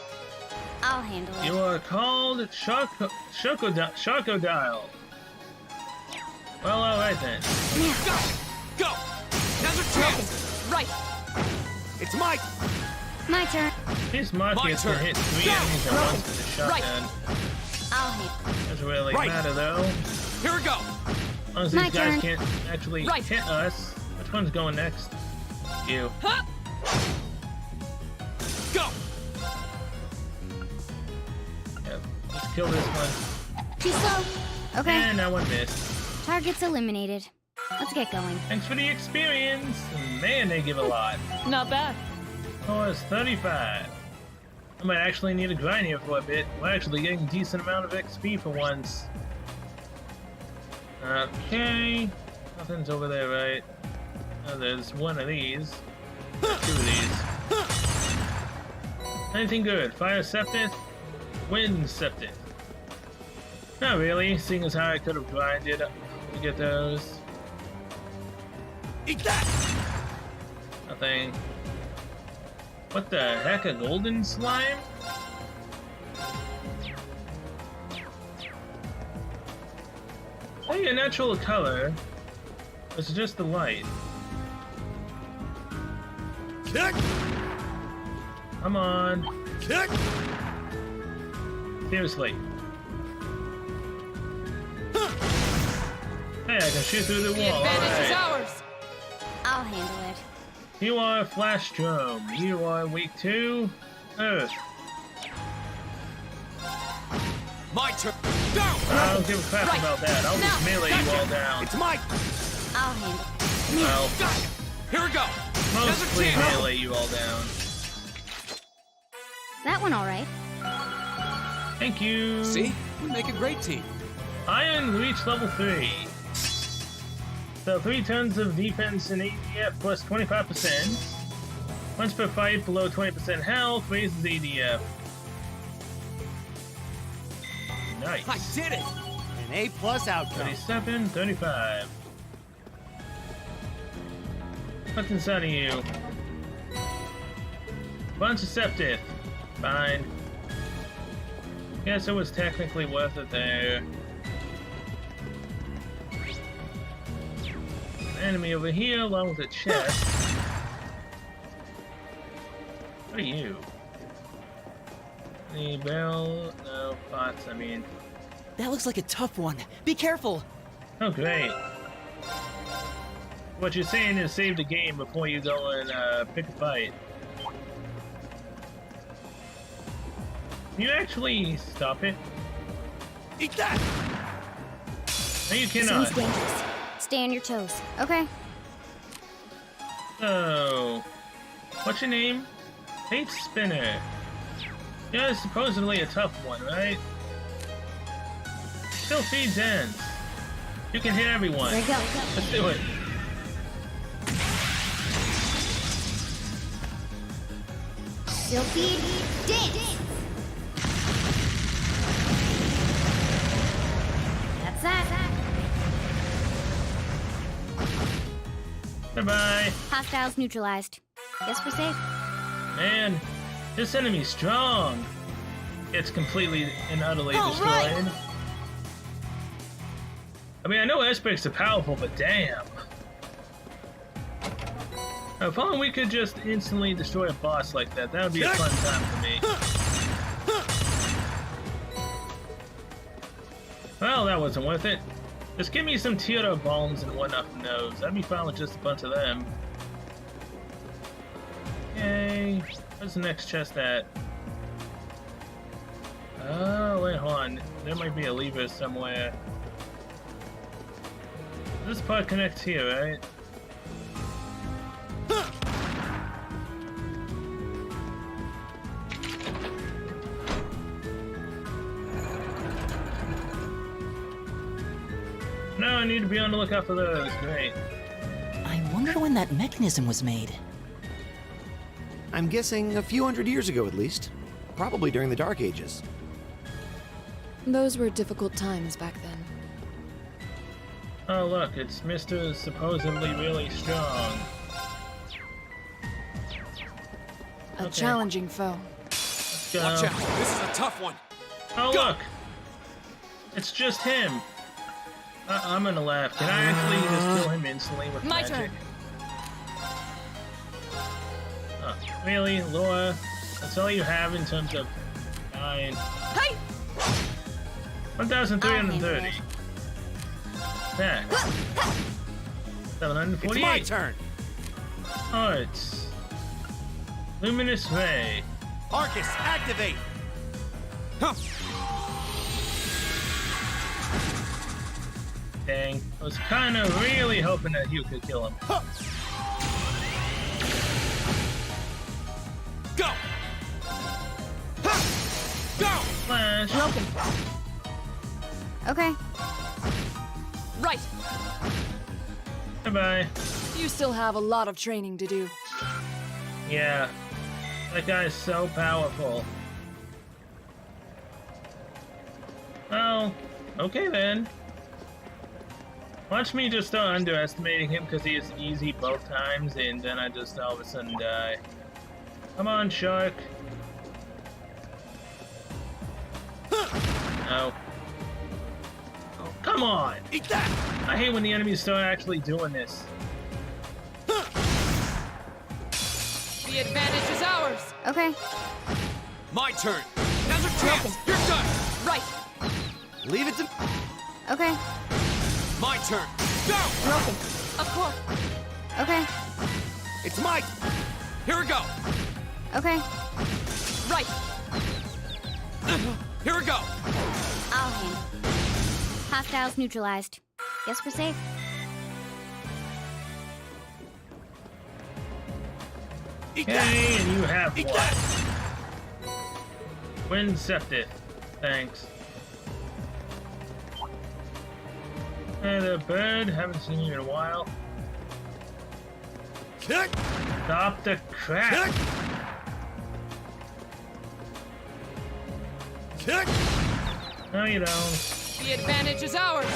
[SPEAKER 5] I'll handle it.
[SPEAKER 1] You are called Sharkodile. Well, alright then.
[SPEAKER 4] Go! Go! Now's your chance!
[SPEAKER 2] Right.
[SPEAKER 4] It's my...
[SPEAKER 5] My turn.
[SPEAKER 1] These Markets can
[SPEAKER 4] turn.
[SPEAKER 1] hit 3
[SPEAKER 4] Go!
[SPEAKER 1] enemies at once with a shotgun.
[SPEAKER 5] I'll handle it.
[SPEAKER 1] Doesn't really
[SPEAKER 4] Right.
[SPEAKER 1] matter though.
[SPEAKER 4] Here we go!
[SPEAKER 1] As long as
[SPEAKER 5] My
[SPEAKER 1] these guys
[SPEAKER 5] turn.
[SPEAKER 1] can't actually
[SPEAKER 2] Right.
[SPEAKER 1] hit us. Which one's going next? You.
[SPEAKER 2] Huh?
[SPEAKER 4] Go!
[SPEAKER 1] Yep. Let's kill this one.
[SPEAKER 5] Too slow. Okay.
[SPEAKER 1] And that one missed.
[SPEAKER 5] Target's eliminated. Let's get going.
[SPEAKER 1] Thanks for the experience. Man, they give a lot.
[SPEAKER 2] Not bad.
[SPEAKER 1] Oh, it's 35. I might actually need to grind here for a bit. We're actually getting a decent amount of XP for once. Okay. Nothing's over there, right? Oh, there's one of these. Two of these. Anything good? Fire Septith? Wind Septith? Not really, seeing as how I could have grinded to get those.
[SPEAKER 4] Eat that!
[SPEAKER 1] Nothing. What the heck, a golden slime? Hey, a natural color. It's just the light.
[SPEAKER 4] Kick!
[SPEAKER 1] Come on.
[SPEAKER 4] Kick!
[SPEAKER 1] Seriously. Hey, I can shoot through the
[SPEAKER 2] The
[SPEAKER 1] wall.
[SPEAKER 2] advantage is
[SPEAKER 1] Alright.
[SPEAKER 2] ours.
[SPEAKER 5] I'll handle it.
[SPEAKER 1] You are Flash Drum. You are weak to Earth.
[SPEAKER 4] My turn! Go!
[SPEAKER 1] I don't give a crap
[SPEAKER 2] Right.
[SPEAKER 1] about that. I'll just
[SPEAKER 2] Now.
[SPEAKER 1] melee you all down.
[SPEAKER 4] It's my...
[SPEAKER 5] I'll handle it.
[SPEAKER 1] Well,
[SPEAKER 4] Got it! Here we go! Now's
[SPEAKER 1] mostly
[SPEAKER 4] your chance!
[SPEAKER 1] melee you all down.
[SPEAKER 5] That one all right.
[SPEAKER 1] Thank you.
[SPEAKER 3] See? We make a great team.
[SPEAKER 1] Iron reach level 3. So 3 tons of defense and ADF plus 25%. Once per fight below 20% health raises ADF. Nice.
[SPEAKER 4] I did it! An A+ outcome.
[SPEAKER 1] 37, 35. What's inside of you? Bunch of Septith. Fine. Guess it was technically worth it there. Enemy over here along with a chest. What are you? Any barrel? No, pots, I mean.
[SPEAKER 6] That looks like a tough one. Be careful.
[SPEAKER 1] Oh, great. What you're saying is save the game before you go and pick a fight. Can you actually stop it?
[SPEAKER 4] Eat that!
[SPEAKER 1] No, you cannot.
[SPEAKER 5] Seems dangerous. Stay on your toes. Okay.
[SPEAKER 1] So, what's your name? Fate Spinner. Yeah, it's supposedly a tough one, right? Still feeds ends. You can hit everyone.
[SPEAKER 5] There you go.
[SPEAKER 1] Let's do it.
[SPEAKER 5] Still feed. Dance. That's that.
[SPEAKER 1] Bye-bye.
[SPEAKER 5] Hostiles neutralized. Guess we're safe.
[SPEAKER 1] Man, this enemy's strong. It's completely and utterly
[SPEAKER 5] All
[SPEAKER 1] destroyed.
[SPEAKER 5] right.
[SPEAKER 1] I mean, I know aspects are powerful, but damn. If only we could just instantly destroy a boss like that, that would be a fun time for me. Well, that wasn't worth it. Just give me some Tira bombs and whatnot from those. That'd be fine with just a bunch of them. Yay. Where's the next chest at? Oh, wait, hold on. There might be a lever somewhere. This part connects here, right? No, I need to be on the lookout for those. Great.
[SPEAKER 6] I wonder when that mechanism was made.
[SPEAKER 7] I'm guessing a few hundred years ago at least. Probably during the Dark Ages.
[SPEAKER 2] Those were difficult times back then.
[SPEAKER 1] Oh look, it's Mr. supposedly really strong.
[SPEAKER 2] A
[SPEAKER 1] Okay.
[SPEAKER 2] challenging foe.
[SPEAKER 1] Let's go.
[SPEAKER 4] Watch out. This is a tough one.
[SPEAKER 1] Oh
[SPEAKER 4] Go.
[SPEAKER 1] look! It's just him! I'm gonna laugh. Can I actually just kill him instantly with
[SPEAKER 2] My
[SPEAKER 1] magic?
[SPEAKER 2] turn.
[SPEAKER 1] Oh, really, Laura? That's all you have in terms of... Fine.
[SPEAKER 2] Hey!
[SPEAKER 1] 1,330. Attack.
[SPEAKER 4] It's
[SPEAKER 1] 748.
[SPEAKER 4] my turn.
[SPEAKER 1] Arts. Luminous Ray.
[SPEAKER 4] Arcus, activate. Huh.
[SPEAKER 1] Dang. I was kind of really hoping that you could kill him.
[SPEAKER 4] Huh. Go. Huh. Go.
[SPEAKER 1] Flash.
[SPEAKER 2] Broken.
[SPEAKER 5] Okay.
[SPEAKER 2] Right.
[SPEAKER 1] Bye-bye.
[SPEAKER 2] You still have a lot of training to do.
[SPEAKER 1] Yeah. That guy's so powerful. Well, okay then. Watch me just start underestimating him because he is easy both times, and then I just all of a sudden die. Come on, shark. No. Oh, come on!
[SPEAKER 4] Eat that.
[SPEAKER 1] I hate when the enemies start actually doing this.
[SPEAKER 2] The advantage is ours.
[SPEAKER 5] Okay.
[SPEAKER 4] My turn. Now's your chance. You're done.
[SPEAKER 2] Right.
[SPEAKER 4] Leave it to
[SPEAKER 5] Okay.
[SPEAKER 4] my turn. Go.
[SPEAKER 5] Broken.
[SPEAKER 2] Of course.
[SPEAKER 5] Okay.
[SPEAKER 4] It's my. Here we go.
[SPEAKER 5] Okay.
[SPEAKER 2] Right.
[SPEAKER 4] Here we go.
[SPEAKER 5] I'll handle. Hostiles neutralized. Guess we're safe.
[SPEAKER 4] Eat
[SPEAKER 1] Okay,
[SPEAKER 4] that.
[SPEAKER 1] and you have
[SPEAKER 4] Eat
[SPEAKER 1] one.
[SPEAKER 4] that.
[SPEAKER 1] Wind Septic. Thanks. And a bird, haven't seen you in a while.
[SPEAKER 4] Kick.
[SPEAKER 1] Stop the crap!
[SPEAKER 4] Kick. Kick.
[SPEAKER 1] No, you don't.
[SPEAKER 2] The advantage is ours.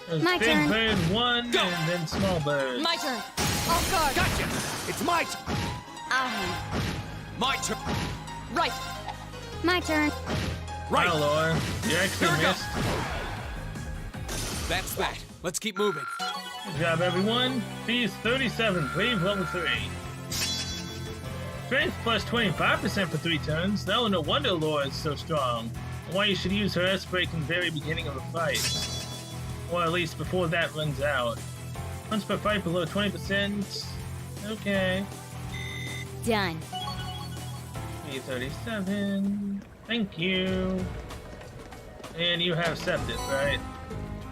[SPEAKER 1] There's
[SPEAKER 5] My
[SPEAKER 1] big
[SPEAKER 5] turn.
[SPEAKER 1] bird one,
[SPEAKER 4] Go.
[SPEAKER 1] and then small bird.
[SPEAKER 2] My turn. Off guard.
[SPEAKER 4] Gotcha. It's my turn.
[SPEAKER 5] I'll handle.
[SPEAKER 4] My turn.
[SPEAKER 2] Right.
[SPEAKER 5] My turn.
[SPEAKER 4] Right.
[SPEAKER 1] Wow, Laura, you actually
[SPEAKER 4] Here we go.
[SPEAKER 1] missed.
[SPEAKER 4] That's that. Let's keep moving.
[SPEAKER 1] Good job, everyone. Fees 37, Brave level 3. Strength plus 25% for 3 turns. Now, no wonder Laura is so strong. Why you should use her S-Break in the very beginning of a fight. Or at least before that runs out. Once per fight below 20%. Okay.
[SPEAKER 5] Done.
[SPEAKER 1] 337. Thank you. And you have Septic, right?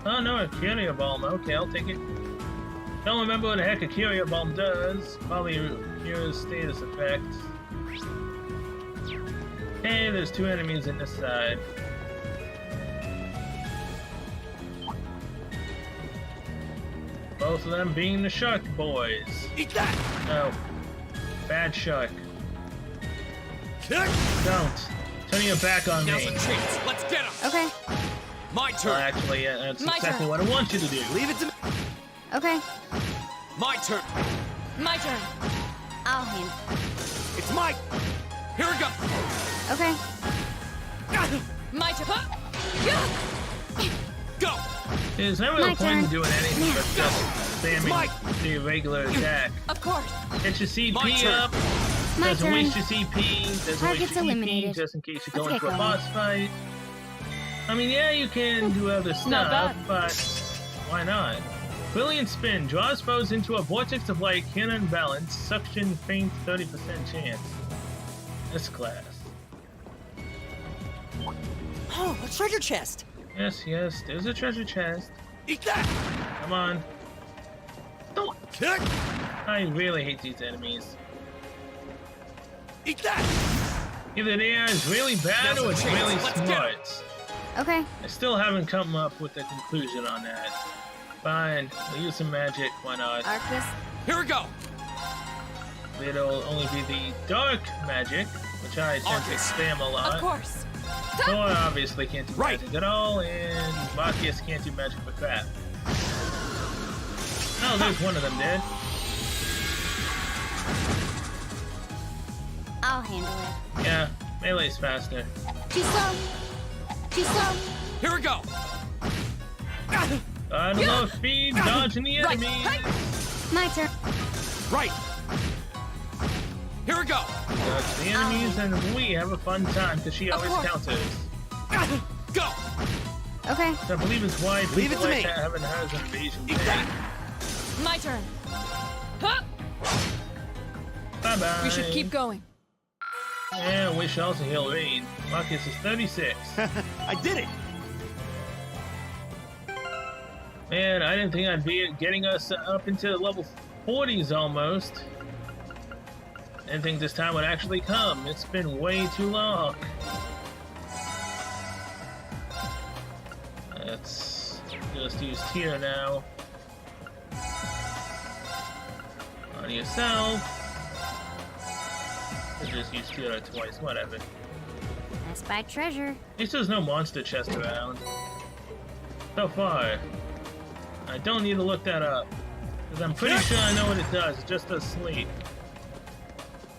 [SPEAKER 1] Oh no, a Curia Balm. Okay, I'll take it. Don't remember what the heck a Curia Balm does. Probably cures status effects. Hey, there's 2 enemies in this side. Both of them being the Shark Boys.
[SPEAKER 4] Eat that.
[SPEAKER 1] No. Bad Shark.
[SPEAKER 4] Kick.
[SPEAKER 1] Don't. Turn your back on
[SPEAKER 4] Now's
[SPEAKER 1] me.
[SPEAKER 4] a chance. Let's get him.
[SPEAKER 5] Okay.
[SPEAKER 4] My
[SPEAKER 1] Well,
[SPEAKER 4] turn.
[SPEAKER 1] actually, that's
[SPEAKER 2] My
[SPEAKER 1] exactly
[SPEAKER 2] turn.
[SPEAKER 1] what I want you to do.
[SPEAKER 4] Leave it to me.
[SPEAKER 5] Okay.
[SPEAKER 4] My turn.
[SPEAKER 2] My turn.
[SPEAKER 5] I'll handle.
[SPEAKER 4] It's my. Here we go.
[SPEAKER 5] Okay.
[SPEAKER 2] My turn.
[SPEAKER 4] Go.
[SPEAKER 1] There's no real
[SPEAKER 5] My
[SPEAKER 1] point in
[SPEAKER 5] turn.
[SPEAKER 1] doing anything but just spamming
[SPEAKER 4] Mike.
[SPEAKER 1] the regular attack.
[SPEAKER 2] Of course.
[SPEAKER 1] Get your
[SPEAKER 4] My
[SPEAKER 1] CP
[SPEAKER 4] turn.
[SPEAKER 1] up.
[SPEAKER 5] My
[SPEAKER 1] Doesn't
[SPEAKER 5] turn.
[SPEAKER 1] waste your CP. Doesn't
[SPEAKER 5] Target's
[SPEAKER 1] waste your EP
[SPEAKER 5] eliminated.
[SPEAKER 1] just in case you
[SPEAKER 5] Let's
[SPEAKER 1] go
[SPEAKER 5] get
[SPEAKER 1] into a
[SPEAKER 5] going.
[SPEAKER 1] boss fight. I mean, yeah, you can do other stuff,
[SPEAKER 2] bad.
[SPEAKER 1] but why not? Brilliant Spin. Draws foes into a vortex of light, can unbalance. Suction faint 30% chance. This class.
[SPEAKER 6] Oh, a treasure chest.
[SPEAKER 1] Yes, yes, there's a treasure chest.
[SPEAKER 4] Eat that.
[SPEAKER 1] Come on. Don't.
[SPEAKER 4] Kick.
[SPEAKER 1] I really hate these enemies.
[SPEAKER 4] Eat that.
[SPEAKER 1] Either the AI is really bad or it's really
[SPEAKER 4] Let's get
[SPEAKER 1] smart.
[SPEAKER 5] Okay.
[SPEAKER 1] I still haven't come up with a conclusion on that. Fine, we'll use some magic, why not?
[SPEAKER 5] Arcus.
[SPEAKER 4] Here we go.
[SPEAKER 1] It'll only be the dark magic, which I tend to
[SPEAKER 4] Arcus.
[SPEAKER 1] spam a
[SPEAKER 2] Of
[SPEAKER 1] lot.
[SPEAKER 2] course.
[SPEAKER 1] Thor obviously can't do
[SPEAKER 4] Right.
[SPEAKER 1] magic at all, and Marcus can't do magic for crap. Oh, there's one of them dead.
[SPEAKER 5] I'll handle it.
[SPEAKER 1] Yeah, melee's faster.
[SPEAKER 5] She's slow. She's slow.
[SPEAKER 4] Here we go.
[SPEAKER 1] Low speed, dodging the
[SPEAKER 2] Right.
[SPEAKER 1] enemies.
[SPEAKER 5] My turn.
[SPEAKER 4] Right. Here we go.
[SPEAKER 1] Dodge the enemies, and we have a fun time because she always
[SPEAKER 2] course.
[SPEAKER 1] counters.
[SPEAKER 4] Go.
[SPEAKER 5] Okay.
[SPEAKER 1] So I believe it's why
[SPEAKER 4] Leave
[SPEAKER 1] people
[SPEAKER 4] it to
[SPEAKER 1] like
[SPEAKER 4] me.
[SPEAKER 1] having her as an invasion
[SPEAKER 4] Eat
[SPEAKER 1] thing.
[SPEAKER 4] that.
[SPEAKER 2] My turn. Huh?
[SPEAKER 1] Bye bye.
[SPEAKER 2] We should keep going.
[SPEAKER 1] Yeah, we should also heal Rain. Marcus is 36.
[SPEAKER 4] I did it.
[SPEAKER 1] Man, I didn't think I'd be getting us up into level 40s almost. I didn't think this time would actually come. It's been way too long. Let's just use tier now. On yourself. Or just use tier twice, whatever.
[SPEAKER 5] Let's buy treasure.
[SPEAKER 1] At least there's no monster chest around. So far. I don't need to look that up. Because I'm pretty sure I know what it does. It just does sleep.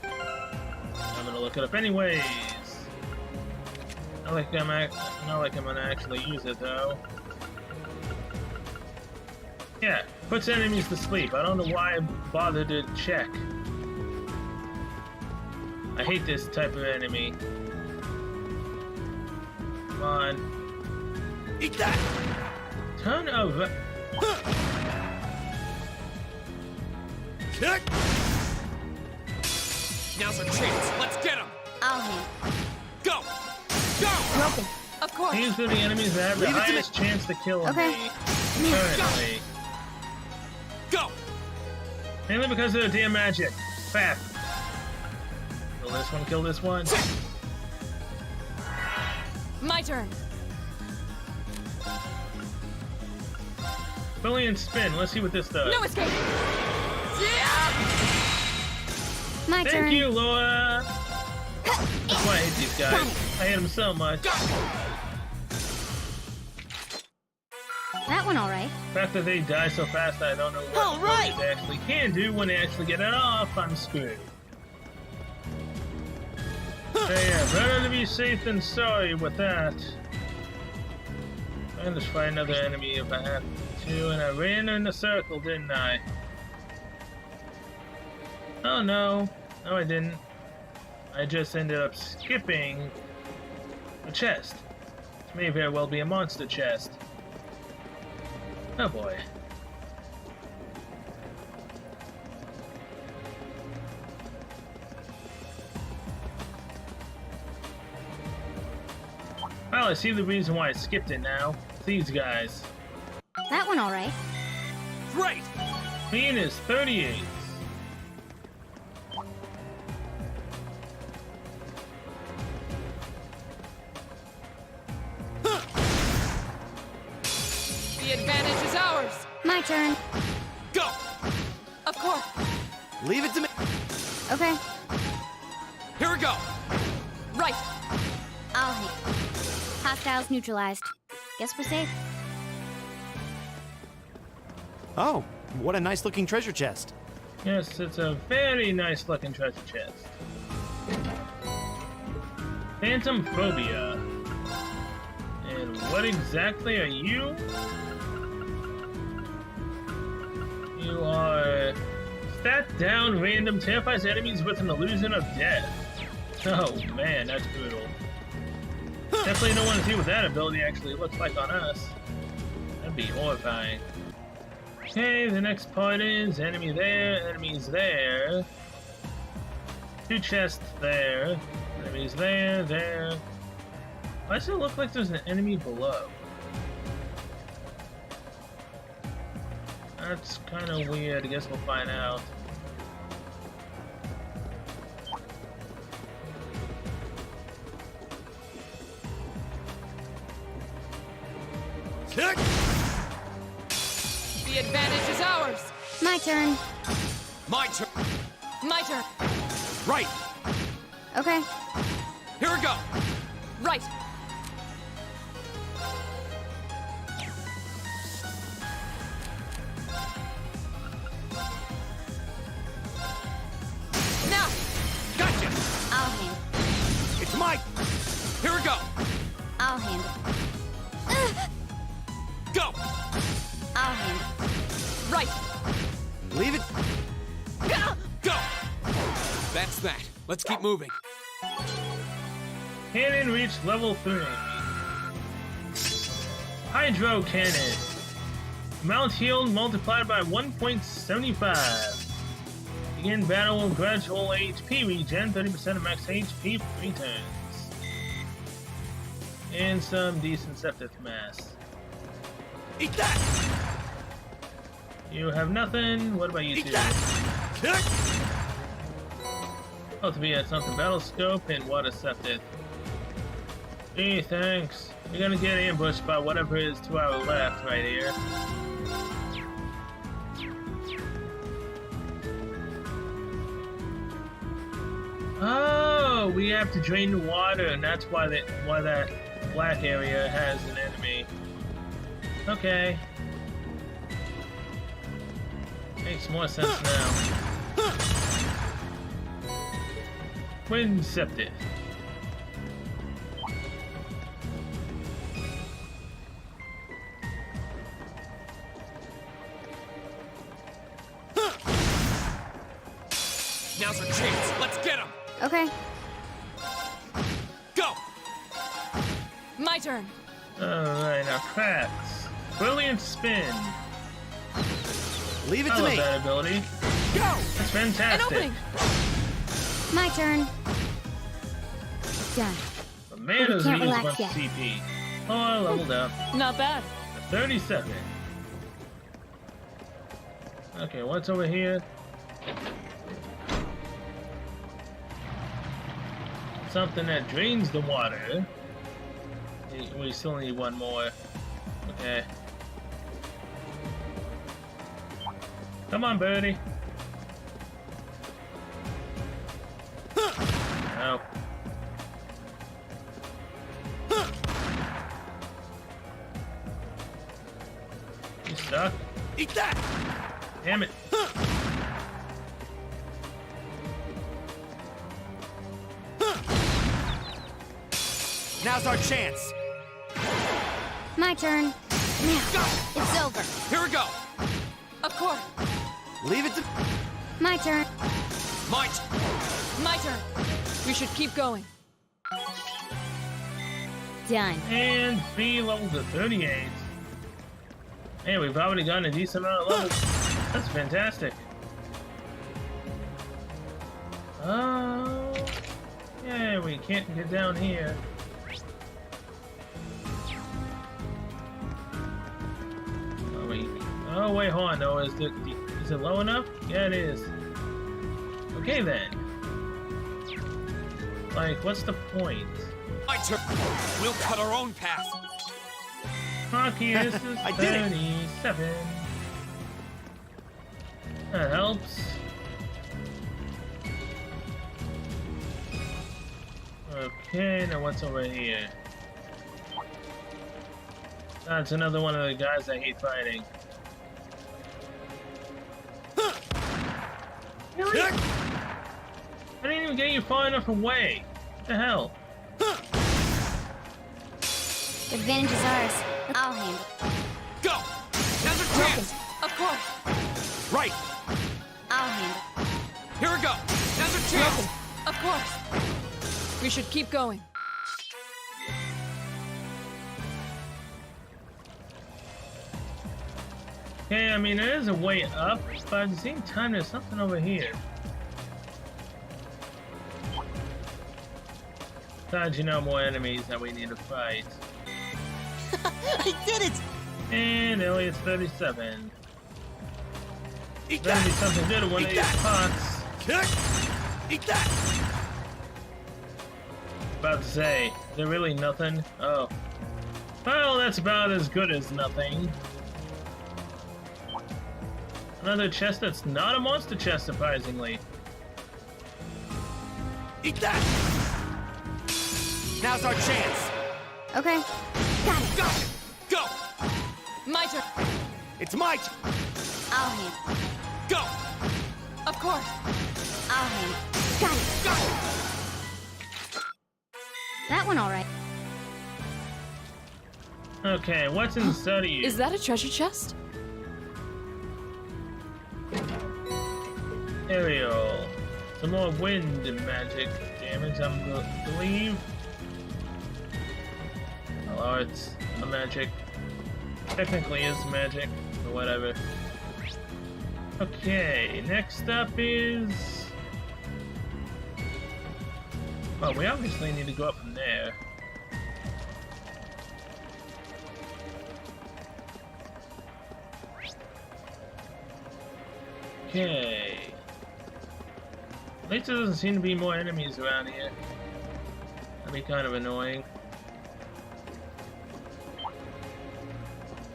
[SPEAKER 1] I'm gonna look it up anyways. Not like I'm gonna actually use it though. Yeah, puts enemies to sleep. I don't know why I bothered to check. I hate this type of enemy. Come on.
[SPEAKER 4] Eat that.
[SPEAKER 1] Ton of...
[SPEAKER 4] Kick. Now's our chance. Let's get him.
[SPEAKER 5] I'll handle.
[SPEAKER 4] Go. Go.
[SPEAKER 5] Broken.
[SPEAKER 2] Of course.
[SPEAKER 1] These are the enemies that have the
[SPEAKER 4] Leave it to me.
[SPEAKER 1] highest chance to kill
[SPEAKER 5] Okay.
[SPEAKER 1] me. Currently.
[SPEAKER 4] Go.
[SPEAKER 1] Mainly because of their damn magic. Fap. Kill this one, kill this one.
[SPEAKER 2] My turn.
[SPEAKER 1] Brilliant spin. Let's see what this does.
[SPEAKER 2] No escape. Yeah!
[SPEAKER 5] My
[SPEAKER 1] Thank
[SPEAKER 5] turn.
[SPEAKER 1] you, Laura. That's why I hate these guys. I hate them so much.
[SPEAKER 5] That one all right.
[SPEAKER 1] The fact that they die so fast, I don't know
[SPEAKER 6] All
[SPEAKER 1] what
[SPEAKER 6] right.
[SPEAKER 1] they actually can do when they actually get it off. I'm screwed. So yeah, better to be safe than sorry with that. And just find another enemy if I have to, and I ran in a circle, didn't I? Oh no. No, I didn't. I just ended up skipping a chest. Which may very well be a monster chest. Oh boy. Well, I see the reason why I skipped it now. It's these guys.
[SPEAKER 5] That one all right.
[SPEAKER 4] Great.
[SPEAKER 1] Queen is 38.
[SPEAKER 2] The advantage is ours.
[SPEAKER 5] My turn.
[SPEAKER 4] Go.
[SPEAKER 2] Of course.
[SPEAKER 4] Leave it to me.
[SPEAKER 5] Okay.
[SPEAKER 4] Here we go.
[SPEAKER 2] Right.
[SPEAKER 5] I'll handle. Hostiles neutralized. Guess we're safe.
[SPEAKER 7] Oh, what a nice looking treasure chest.
[SPEAKER 1] Yes, it's a very nice looking treasure chest. Phantom Phobia. And what exactly are you? You are... Stat down random terrifies enemies with an illusion of death. Oh man, that's brutal. Definitely don't want to see what that ability actually looks like on us. That'd be horrifying. Okay, the next part is enemy there, enemies there. Two chests there. Enemies there, there. Why does it look like there's an enemy below? That's kind of weird. I guess we'll find out.
[SPEAKER 4] Kick.
[SPEAKER 2] The advantage is ours.
[SPEAKER 5] My turn.
[SPEAKER 4] My turn.
[SPEAKER 2] My turn.
[SPEAKER 4] Right.
[SPEAKER 5] Okay.
[SPEAKER 4] Here we go.
[SPEAKER 2] Right.
[SPEAKER 4] Let's keep moving.
[SPEAKER 1] Cannon reached level 3. Hydro Cannon. Amount healed multiplied by 1.75. Begin battle with gradual HP regen, 30% of max HP for 3 turns. And some decent septic mass.
[SPEAKER 4] Eat that!
[SPEAKER 1] You have nothing. What about you two? Oh, to be at something battle scope and water septic. Gee, thanks. You're gonna get ambushed by whatever is to our left right here. Oh, we have to drain the water, and that's why that black area has an enemy. Okay. Makes more sense now. Wind Septic.
[SPEAKER 4] Now's our chance. Let's get him.
[SPEAKER 5] Okay.
[SPEAKER 4] Go!
[SPEAKER 2] My turn.
[SPEAKER 1] Alright, now cracks. Brilliant spin.
[SPEAKER 7] Leave it
[SPEAKER 1] I
[SPEAKER 7] to
[SPEAKER 1] love
[SPEAKER 7] me.
[SPEAKER 1] that ability.
[SPEAKER 4] Go!
[SPEAKER 1] It's
[SPEAKER 2] An
[SPEAKER 1] fantastic.
[SPEAKER 2] opening.
[SPEAKER 5] My turn. Done.
[SPEAKER 1] But man, does he
[SPEAKER 5] can't
[SPEAKER 1] use
[SPEAKER 5] relax
[SPEAKER 1] much
[SPEAKER 5] yet.
[SPEAKER 1] CP. Oh, I leveled up.
[SPEAKER 2] Not bad.
[SPEAKER 1] 37. Okay, what's over here? Something that drains the water. We still need one more. Okay. Come on, birdie. No. You stuck?
[SPEAKER 4] Eat that!
[SPEAKER 1] Damn it.
[SPEAKER 7] Now's our chance.
[SPEAKER 5] My turn. Now. It's over.
[SPEAKER 4] Here we go!
[SPEAKER 2] Of course.
[SPEAKER 7] Leave it to.
[SPEAKER 5] My turn.
[SPEAKER 4] Might!
[SPEAKER 2] My turn. We should keep going.
[SPEAKER 5] Done.
[SPEAKER 1] And B level to 38. Hey, we've already gotten a decent amount of levels. That's fantastic. Oh. Yeah, we can't get down here. Oh, wait. Oh, wait, hold on. No, is it low enough? Yeah, it is. Okay, then. Like, what's the point?
[SPEAKER 4] My turn! We'll cut our own path.
[SPEAKER 1] Hockey, this is
[SPEAKER 7] I did it.
[SPEAKER 1] 37. That helps. Okay, now what's over here? That's another one of the guys I hate fighting. Really? I didn't even get you far enough away. What the hell?
[SPEAKER 5] The advantage is ours. I'll handle it.
[SPEAKER 4] Go! Now's our chance!
[SPEAKER 2] Of course.
[SPEAKER 7] Right.
[SPEAKER 5] I'll handle it.
[SPEAKER 4] Here we go! Now's our chance!
[SPEAKER 2] Of course. We should keep going.
[SPEAKER 1] Okay, I mean, there is a way up, but at the same time, there's something over here. Besides, you know, more enemies that we need to fight.
[SPEAKER 6] I did it!
[SPEAKER 1] And Elliot's 37.
[SPEAKER 4] Eat
[SPEAKER 1] That'll be
[SPEAKER 4] that!
[SPEAKER 1] something good in one of
[SPEAKER 4] Eat
[SPEAKER 1] these
[SPEAKER 4] that!
[SPEAKER 1] pots.
[SPEAKER 4] Kick! Eat that!
[SPEAKER 1] About to say, is there really nothing? Oh. Well, that's about as good as nothing. Another chest that's not a monster chest, surprisingly.
[SPEAKER 4] Eat that!
[SPEAKER 7] Now's our chance.
[SPEAKER 5] Okay. Got it.
[SPEAKER 4] Go! Go!
[SPEAKER 2] My turn.
[SPEAKER 7] It's my.
[SPEAKER 5] I'll handle it.
[SPEAKER 4] Go!
[SPEAKER 2] Of course.
[SPEAKER 5] I'll handle it. Got it.
[SPEAKER 4] Go!
[SPEAKER 5] That one all right.
[SPEAKER 1] Okay, what's inside of you?
[SPEAKER 2] Is that a treasure chest?
[SPEAKER 1] Ariel. some more wind and magic damage, I believe. Well, it's a magic. Technically is magic, or whatever. Okay, next up is... Well, we obviously need to go up from there. Okay. At least there doesn't seem to be more enemies around here. That'd be kind of annoying.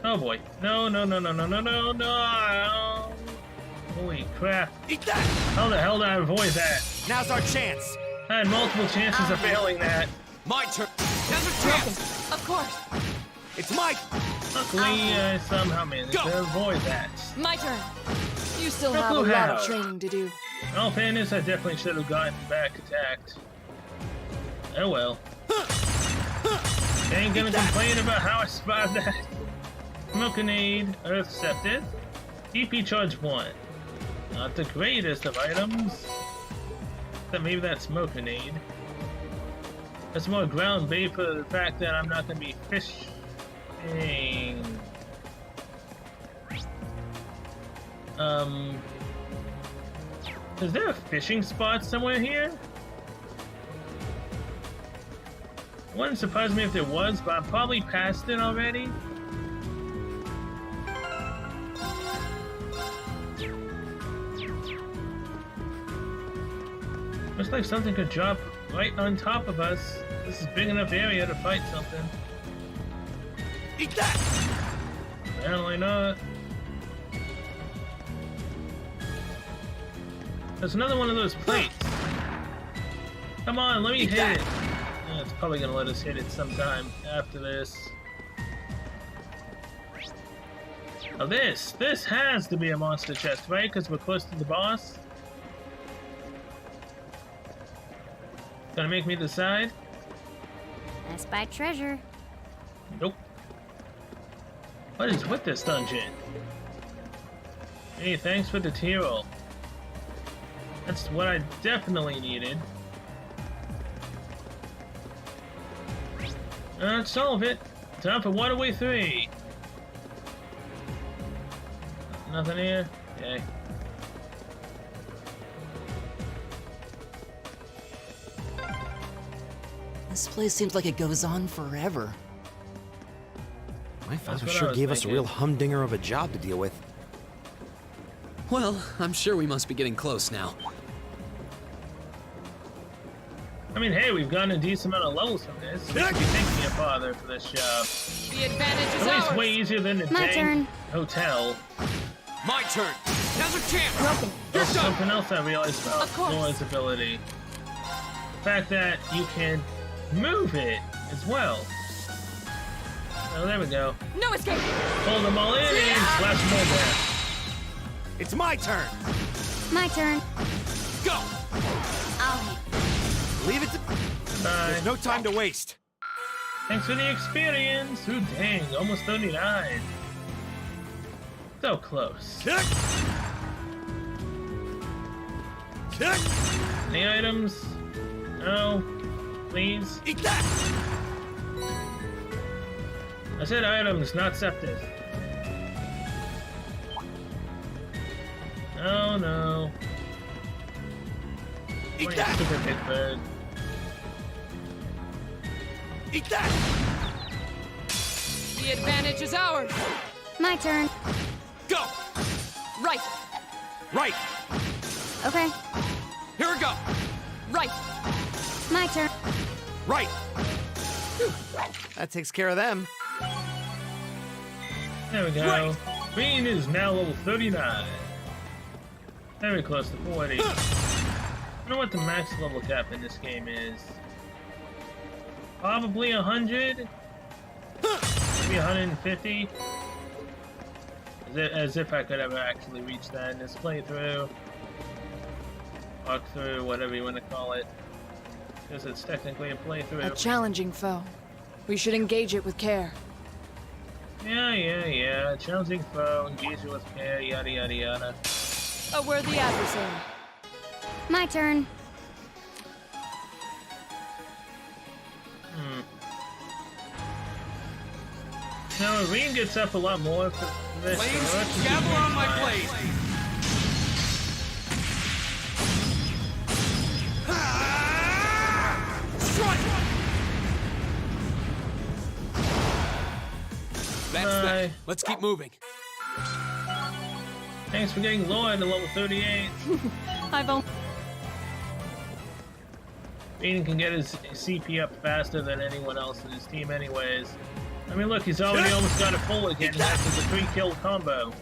[SPEAKER 1] Oh boy. No, no, no, no, no, no, no, no! Holy crap.
[SPEAKER 7] Eat that!
[SPEAKER 1] How the hell did I avoid that?
[SPEAKER 7] Now's our chance.
[SPEAKER 1] I had multiple chances of failing that.
[SPEAKER 4] My turn. Now's a chance.
[SPEAKER 2] Of course.
[SPEAKER 7] It's Mike.
[SPEAKER 1] Luckily, I somehow managed to avoid that.
[SPEAKER 2] My turn. You still
[SPEAKER 1] No
[SPEAKER 2] have a
[SPEAKER 1] clue
[SPEAKER 2] lot
[SPEAKER 1] how.
[SPEAKER 2] of training to do.
[SPEAKER 1] In all fairness, I definitely should have gotten back attacked. Oh well. Ain't gonna complain about how I survived that. Smokinade, Earth Scepter, DP Charge 1. Not the greatest of items. But maybe that's Smokinade. That's more ground bait for the fact that I'm not gonna be fishing. Is there a fishing spot somewhere here? Wouldn't surprise me if there was, but I'm probably past it already. Looks like something could drop right on top of us. This is big enough area to fight something.
[SPEAKER 7] Eat that!
[SPEAKER 1] Apparently not. There's another one of those plates. Come on, let me hit it. Yeah, it's probably gonna let us hit it sometime after this. Oh, this has to be a monster chest, right? Because we're close to the boss. Gonna make me decide?
[SPEAKER 5] I spy treasure.
[SPEAKER 1] Nope. What is with this dungeon? Hey, thanks for the T-roll. That's what I definitely needed. Let's solve it. Time for Waterway 3. Nothing here? Okay.
[SPEAKER 6] This place seems like it goes on forever.
[SPEAKER 7] My father
[SPEAKER 1] what I
[SPEAKER 7] sure
[SPEAKER 1] was
[SPEAKER 7] gave us a
[SPEAKER 1] thinking.
[SPEAKER 7] real humdinger of a job to deal with.
[SPEAKER 3] Well, I'm sure we must be getting close now.
[SPEAKER 1] I mean, hey, we've gotten a decent amount of levels from this. We should be thanking your father for this job.
[SPEAKER 2] The advantage is
[SPEAKER 1] At least
[SPEAKER 2] ours.
[SPEAKER 1] way easier than the
[SPEAKER 5] My
[SPEAKER 1] dang
[SPEAKER 5] turn.
[SPEAKER 1] hotel.
[SPEAKER 4] My turn. Now's a chance.
[SPEAKER 2] Broken.
[SPEAKER 4] You're
[SPEAKER 1] There's
[SPEAKER 4] done.
[SPEAKER 1] something else I realized about
[SPEAKER 2] Of course.
[SPEAKER 1] Laura's ability. The fact that you can move it as well. Oh, there we go.
[SPEAKER 2] No escape.
[SPEAKER 1] Hold them all in and slash them all down.
[SPEAKER 7] It's my turn.
[SPEAKER 5] My turn.
[SPEAKER 4] Go.
[SPEAKER 5] I'll hit.
[SPEAKER 7] Leave it to...
[SPEAKER 1] Bye.
[SPEAKER 7] There's no time to waste.
[SPEAKER 1] Thanks for the experience. Ooh, dang, almost 39. So close.
[SPEAKER 7] Kick! Kick!
[SPEAKER 1] Any items? No. Please.
[SPEAKER 7] Eat that!
[SPEAKER 1] I said items, not septic. Oh no.
[SPEAKER 7] Eat
[SPEAKER 1] What, you
[SPEAKER 7] that!
[SPEAKER 1] stupid big bird.
[SPEAKER 7] Eat that!
[SPEAKER 2] The advantage is ours.
[SPEAKER 5] My turn.
[SPEAKER 4] Go.
[SPEAKER 2] Right.
[SPEAKER 7] Right!
[SPEAKER 5] Okay.
[SPEAKER 4] Here we go.
[SPEAKER 2] Right.
[SPEAKER 5] My turn.
[SPEAKER 7] Right! That takes care of them.
[SPEAKER 1] There we go.
[SPEAKER 7] Right.
[SPEAKER 1] Green is now level 39. Very close to 40. I don't know what the max level cap in this game is. Probably 100? Maybe 150? As if I could ever actually reach that in this playthrough. Walkthrough, whatever you want to call it. Because it's technically a playthrough.
[SPEAKER 2] A challenging foe. We should engage it with care.
[SPEAKER 1] Yeah. Challenging foe, engage it with care, yada yada yada.
[SPEAKER 2] A worthy adversary.
[SPEAKER 5] My turn.
[SPEAKER 1] Now, Irene gets up a lot more for this.
[SPEAKER 4] Flames, gather on my blade. Strike! That's that. Let's keep moving.
[SPEAKER 1] Thanks for getting lower to level 38.
[SPEAKER 2] I've only.
[SPEAKER 1] Aiden can get his CP up faster than anyone else in his team anyways. I mean, look, he's already almost got it full again after the 3-kill combo.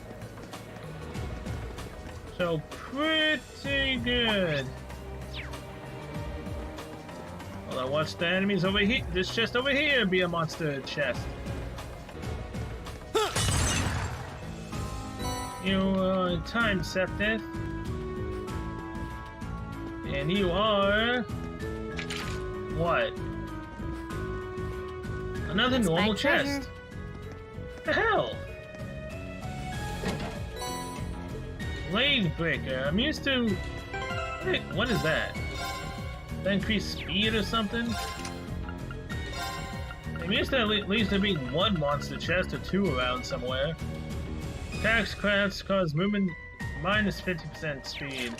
[SPEAKER 1] So, pretty good. Well, I watch the enemies over here. This chest over here be a monster chest. You time Septith. And you are... what? Another normal chest. The hell? Blade breaker. I'm used to... Wait, what is that? That increased speed or something? I'm used to at least there being one monster chest or two around somewhere. Attacks crafts cause movement minus 50% speed.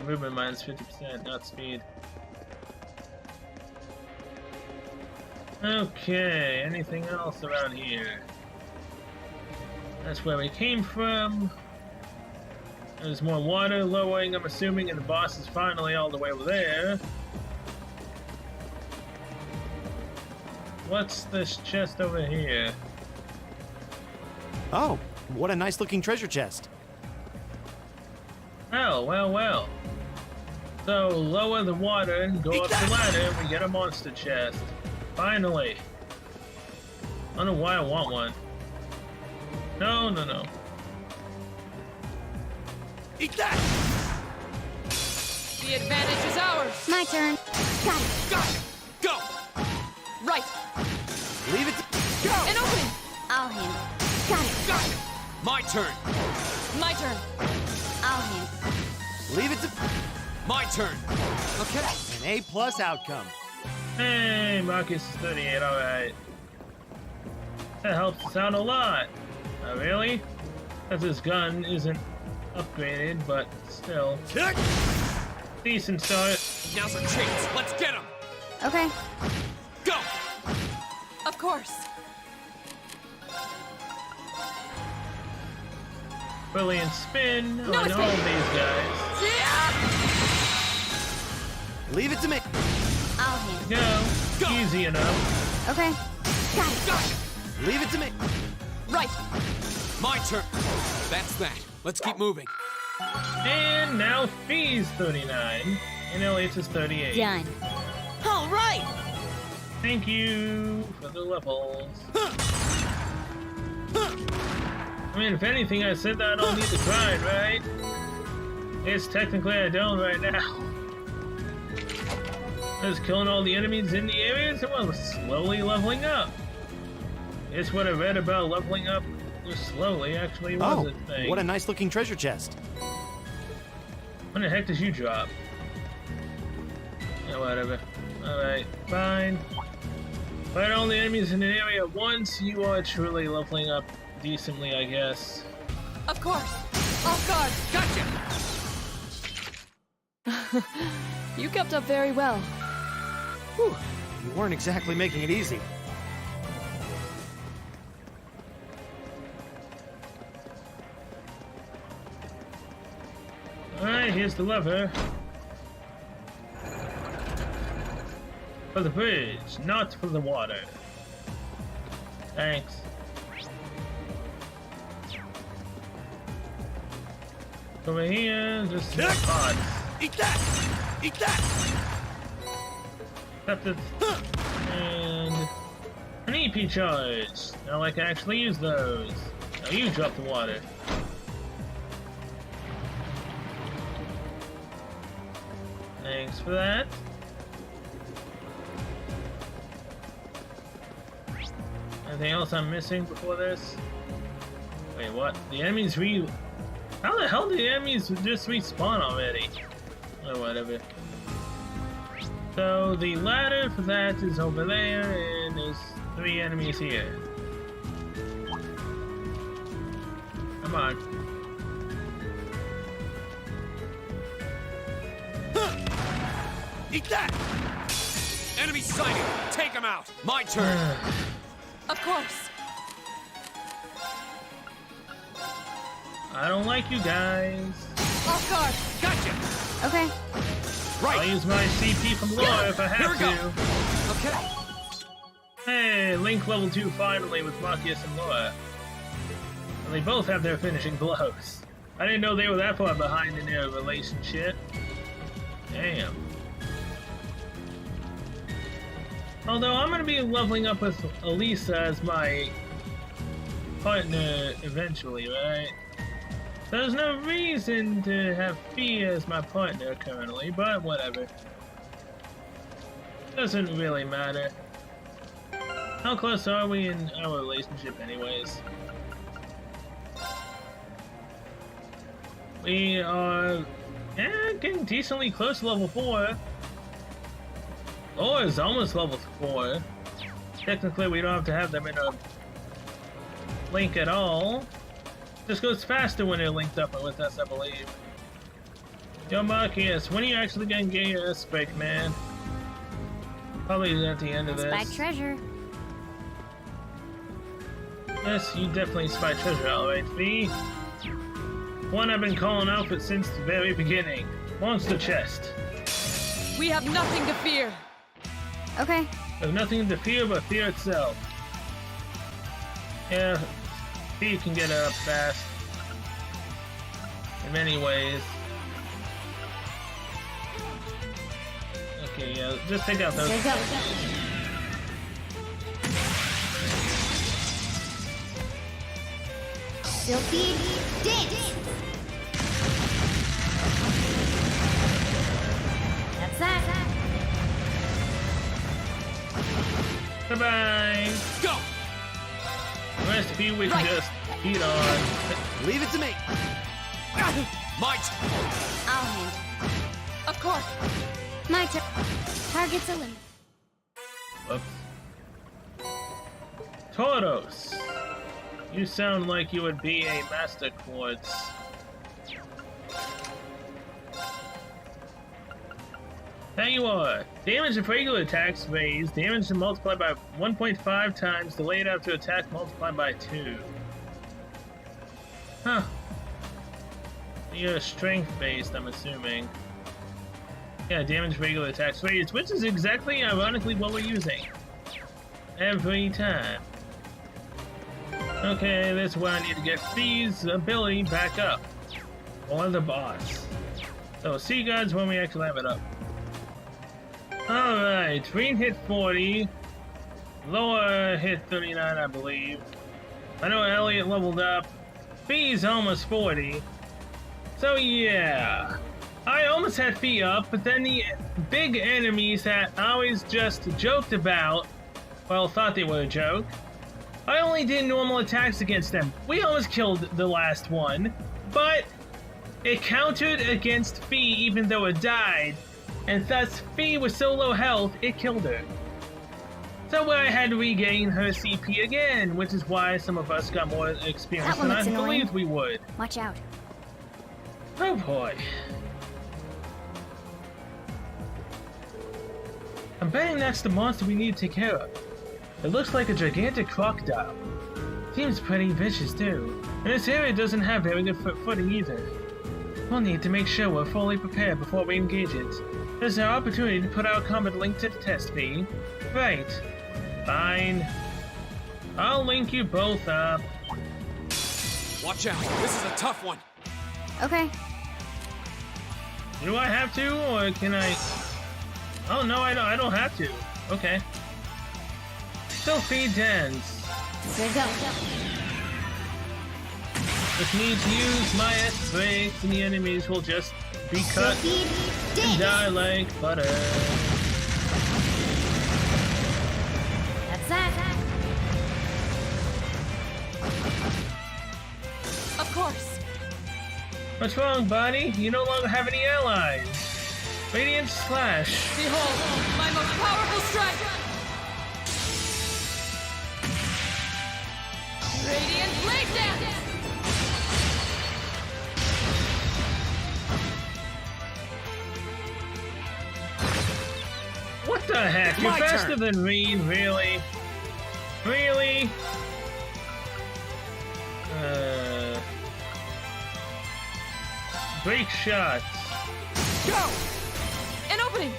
[SPEAKER 1] Movement minus 50%, not speed. Okay, anything else around here? That's where we came from. There's more water lowering, I'm assuming, and the boss is finally all the way over there. What's this chest over here?
[SPEAKER 7] Oh, what a nice looking treasure chest.
[SPEAKER 1] Oh, well, well. So, lower the water and go up the ladder and we get a monster chest. Finally. I don't know why I want one. No, no, no.
[SPEAKER 4] Eat that!
[SPEAKER 2] The advantage is ours.
[SPEAKER 5] My turn. Got it.
[SPEAKER 4] Got it! Go!
[SPEAKER 2] Right.
[SPEAKER 7] Leave it to...
[SPEAKER 4] Go!
[SPEAKER 2] An opening.
[SPEAKER 5] I'll handle. Got it.
[SPEAKER 4] Got it! My turn!
[SPEAKER 2] My turn.
[SPEAKER 5] I'll handle.
[SPEAKER 7] Leave it to...
[SPEAKER 4] My turn! Okay.
[SPEAKER 7] An A+ outcome.
[SPEAKER 1] Hey, Marcus is 38, alright. That helps us out a lot. Not really? Because his gun isn't upgraded, but still. Decent start.
[SPEAKER 4] Now's our chance. Let's get him!
[SPEAKER 5] Okay.
[SPEAKER 4] Go!
[SPEAKER 2] Of course.
[SPEAKER 1] Brilliant spin on all
[SPEAKER 2] it's
[SPEAKER 1] these guys.
[SPEAKER 7] Leave it to me.
[SPEAKER 5] I'll handle.
[SPEAKER 1] Go.
[SPEAKER 4] Go.
[SPEAKER 1] Easy enough.
[SPEAKER 5] Okay. Got it.
[SPEAKER 4] Got it!
[SPEAKER 7] Leave it to me.
[SPEAKER 2] Right.
[SPEAKER 4] My turn! That's that. Let's keep moving.
[SPEAKER 1] And now Fee's 39. And Elliot's is 38.
[SPEAKER 5] Done.
[SPEAKER 2] All right.
[SPEAKER 1] Thank you for the levels. I mean, if anything, I said that I don't need to grind, right? It's technically I don't right now. Just killing all the enemies in the areas and well, slowly leveling up. It's what I read about leveling up just slowly actually was a thing.
[SPEAKER 7] What a nice looking treasure chest.
[SPEAKER 1] When the heck did you drop? Yeah, whatever. Alright, fine. Fight all the enemies in an area at once, you are truly leveling up decently, I guess.
[SPEAKER 2] Of course. Off guard.
[SPEAKER 4] Gotcha!
[SPEAKER 2] You kept up very well.
[SPEAKER 7] Whew. You weren't exactly making it easy.
[SPEAKER 1] Alright, here's the lever. For the bridge, not for the water. Thanks. Over here, just some pots.
[SPEAKER 4] Eat that! Eat that!
[SPEAKER 1] Except it's... And... an EP charge. Now I can actually use those. Now you drop the water. Thanks for that. Anything else I'm missing before this? Wait, what? The enemies How the hell did the enemies just respawn already? Or whatever. So the ladder for that is over there, and there's 3 enemies here. Come on.
[SPEAKER 4] Eat that! Enemy sighted! Take him out! My turn!
[SPEAKER 2] Of course.
[SPEAKER 1] I don't like you guys.
[SPEAKER 2] Off guard.
[SPEAKER 4] Gotcha!
[SPEAKER 5] Okay.
[SPEAKER 1] I'll
[SPEAKER 4] Right!
[SPEAKER 1] use my CP from Laura if I
[SPEAKER 4] Here
[SPEAKER 1] have
[SPEAKER 4] we go.
[SPEAKER 1] to.
[SPEAKER 4] Okay.
[SPEAKER 1] Hey, Link level 2 finally with Marcus and Laura. And they both have their finishing blows. I didn't know they were that far behind in their relationship. Damn. Although I'm gonna be leveling up with Elisa as my partner eventually, right? There's no reason to have Fee as my partner currently, but whatever. Doesn't really matter. How close are we in our relationship anyways? We are getting decently close to level 4. Laura's almost level 4. Technically we don't have to have them in a link at all. Just goes faster when they're linked up with us, I believe. Yo, Marcus, when are you actually gonna get your S break, man? Probably at the end of this.
[SPEAKER 5] Spy treasure.
[SPEAKER 1] Yes, you definitely spy treasure, alright, V. One I've been calling out for since the very beginning. Monster chest.
[SPEAKER 2] We have nothing to fear.
[SPEAKER 5] Okay.
[SPEAKER 1] There's nothing to fear but fear itself. Yeah, V can get up fast. In many ways. Okay, yeah, just take out those.
[SPEAKER 5] There you go. Silky dance. That's that.
[SPEAKER 1] Bye-bye!
[SPEAKER 4] Go!
[SPEAKER 1] The rest of you we can just beat on.
[SPEAKER 7] Leave it to me.
[SPEAKER 4] My turn!
[SPEAKER 5] I'll handle.
[SPEAKER 2] Of course.
[SPEAKER 5] My turn. Target's eliminated.
[SPEAKER 1] Whoops. Tauros! You sound like you would be a Master Quartz. There you are. Damage if regular attacks raised. Damage to multiply by 1.5 times. Delayed after attack multiplied by 2. Huh. You're strength based, I'm assuming. Yeah, damage regular attacks raised, which is exactly, ironically, what we're using. Every time. Okay, that's where I need to get Fee's ability back up. Or the boss. So, see you guys when we actually have it up. Alright, Green hit 40. Lower hit 39, I believe. I know Elliot leveled up. Fee's almost 40. So yeah. I almost had Fee up, but then the big enemies that I always just joked about, well, thought they were a joke, I only did normal attacks against them. We almost killed the last one, but it countered against Fee even though it died, and thus Fee was so low health, it killed her. So I had to regain her CP again, which is why some of us got more experience
[SPEAKER 5] That one
[SPEAKER 1] than I
[SPEAKER 5] looks annoying.
[SPEAKER 1] believed we would.
[SPEAKER 5] Watch out.
[SPEAKER 1] Oh boy. I'm betting that's the monster we need to take care of. It looks like a gigantic crocodile. Seems pretty vicious too. And this area doesn't have very good footing either. We'll need to make sure we're fully prepared before we engage it. This is our opportunity to put our combat link to the test, V. Right. Fine. I'll link you both up.
[SPEAKER 4] Watch out, this is a tough one.
[SPEAKER 5] Okay.
[SPEAKER 1] Do I have to, or can I? Oh no, I don't have to. Okay. Sophie dance.
[SPEAKER 5] There you go.
[SPEAKER 1] Just need to use my S breaks, and the enemies will just be cut and die like butter.
[SPEAKER 5] That's that.
[SPEAKER 2] Of course.
[SPEAKER 1] What's wrong, buddy? You no longer have any allies. Radiant Slash.
[SPEAKER 2] Behold, my most powerful strike! Radiant Blade Dance!
[SPEAKER 1] What the heck? You're
[SPEAKER 7] My
[SPEAKER 1] faster
[SPEAKER 7] turn.
[SPEAKER 1] than me, really? Really? Break shots.
[SPEAKER 7] Go!
[SPEAKER 2] An opening!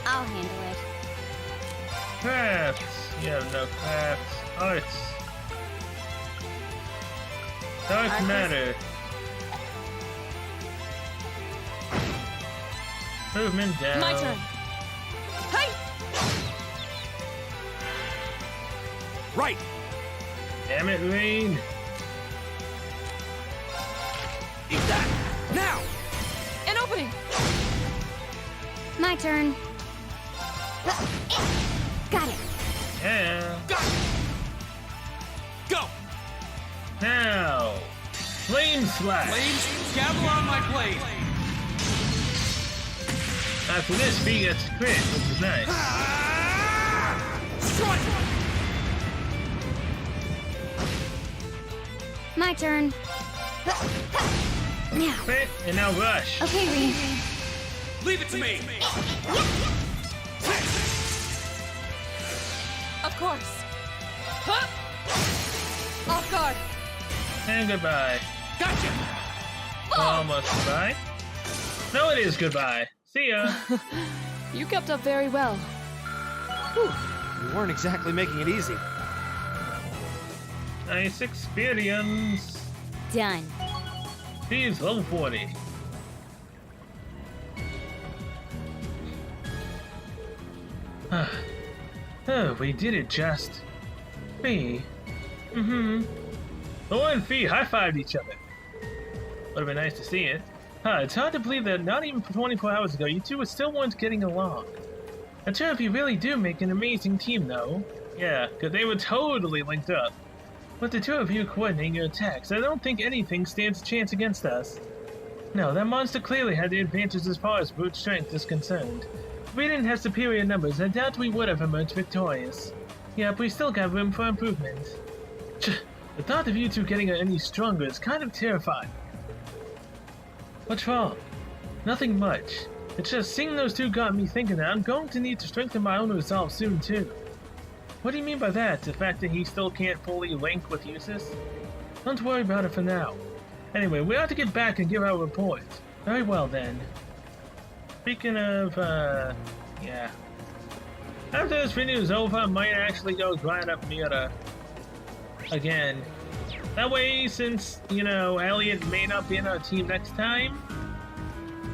[SPEAKER 5] I'll handle it.
[SPEAKER 1] Crafts. You have no crafts. Arts. Dark
[SPEAKER 2] Arcus.
[SPEAKER 1] matter. Movement down.
[SPEAKER 2] My turn. Hey!
[SPEAKER 7] Right!
[SPEAKER 1] Damn it, Rain.
[SPEAKER 7] Eat that! Now!
[SPEAKER 2] An opening!
[SPEAKER 5] My turn. Got it.
[SPEAKER 1] Yeah.
[SPEAKER 7] Go! Go!
[SPEAKER 1] Now. Flame Slash.
[SPEAKER 4] Flames, gather on my blade.
[SPEAKER 1] After this, he gets crit, which is nice.
[SPEAKER 7] Strike!
[SPEAKER 5] My turn. Now.
[SPEAKER 1] Crit, and now rush.
[SPEAKER 5] Okay, Reed.
[SPEAKER 4] Leave it to me.
[SPEAKER 2] Of course. Huh? Off guard.
[SPEAKER 1] And goodbye.
[SPEAKER 7] Gotcha!
[SPEAKER 1] Almost goodbye. No, it is goodbye. See ya.
[SPEAKER 2] You kept up very well.
[SPEAKER 7] You weren't exactly making it easy.
[SPEAKER 1] Nice experience.
[SPEAKER 5] Done.
[SPEAKER 1] Thieves level 40. Oh, we did it, just. Fee. Thor and Fee high-fived each other. Would have been nice to see it. It's hard to believe that not even 24 hours ago, you two still weren't getting along. The two of you really do make an amazing team, though. Yeah, because they were totally linked up. With the two of you coordinating your attacks, I don't think anything stands a chance against us. No, that monster clearly had the advantage as far as brute strength is concerned. If we didn't have superior numbers, I doubt we would have emerged victorious. Yep, we still got room for improvement. The thought of you two getting any stronger is kind of terrifying. What's wrong? Nothing much. It's just seeing those two got me thinking that I'm going to need to strengthen my own resolve soon too. What do you mean by that? The fact that he still can't fully link with Usis? Don't worry about it for now. Anyway, we ought to get back and give our report. Very well then. Speaking of, yeah. After this video is over, I might actually go grind up Mira again. That way, since, you know, Elliot may not be in our team next time,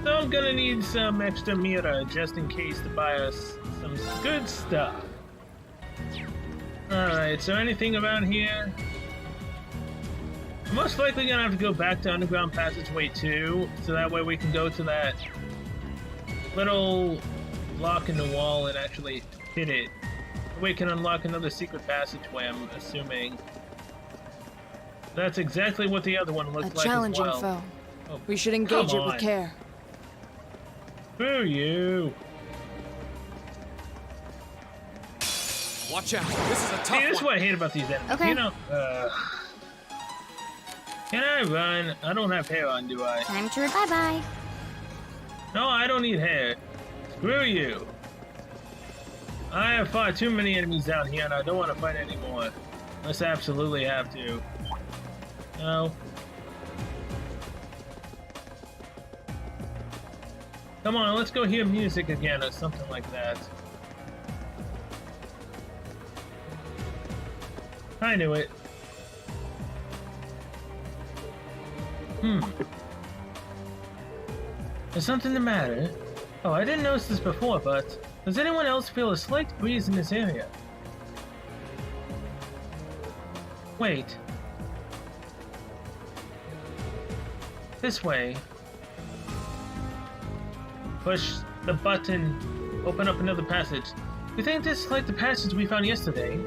[SPEAKER 1] so I'm gonna need some extra Mira just in case to buy us some good stuff. Alright, so anything around here? I'm most likely gonna have to go back to Underground Passageway 2, so that way we can go to that little lock in the wall and actually hit it. We can unlock another secret passageway, I'm assuming. That's exactly what the other one looked like as
[SPEAKER 2] challenging
[SPEAKER 1] well.
[SPEAKER 2] foe.
[SPEAKER 1] Oh,
[SPEAKER 2] We should engage
[SPEAKER 1] come
[SPEAKER 2] it with
[SPEAKER 1] on.
[SPEAKER 2] care.
[SPEAKER 1] Screw you.
[SPEAKER 4] Watch out. This is a tough
[SPEAKER 1] See, this is
[SPEAKER 4] one.
[SPEAKER 1] what I hate about these enemies.
[SPEAKER 5] Okay.
[SPEAKER 1] You know, can I run? I don't have hair on, do I?
[SPEAKER 5] Time to bye-bye.
[SPEAKER 1] No, I don't need hair. Screw you. I have fought too many enemies down here and I don't want to fight anymore. Unless I absolutely have to. No. Come on, let's go hear music again or something like that. I knew it. Is something the matter? Oh, I didn't notice this before, but does anyone else feel a slight breeze in this area? Wait. This way. Push the button. Open up another passage. You think this is like the passage we found yesterday?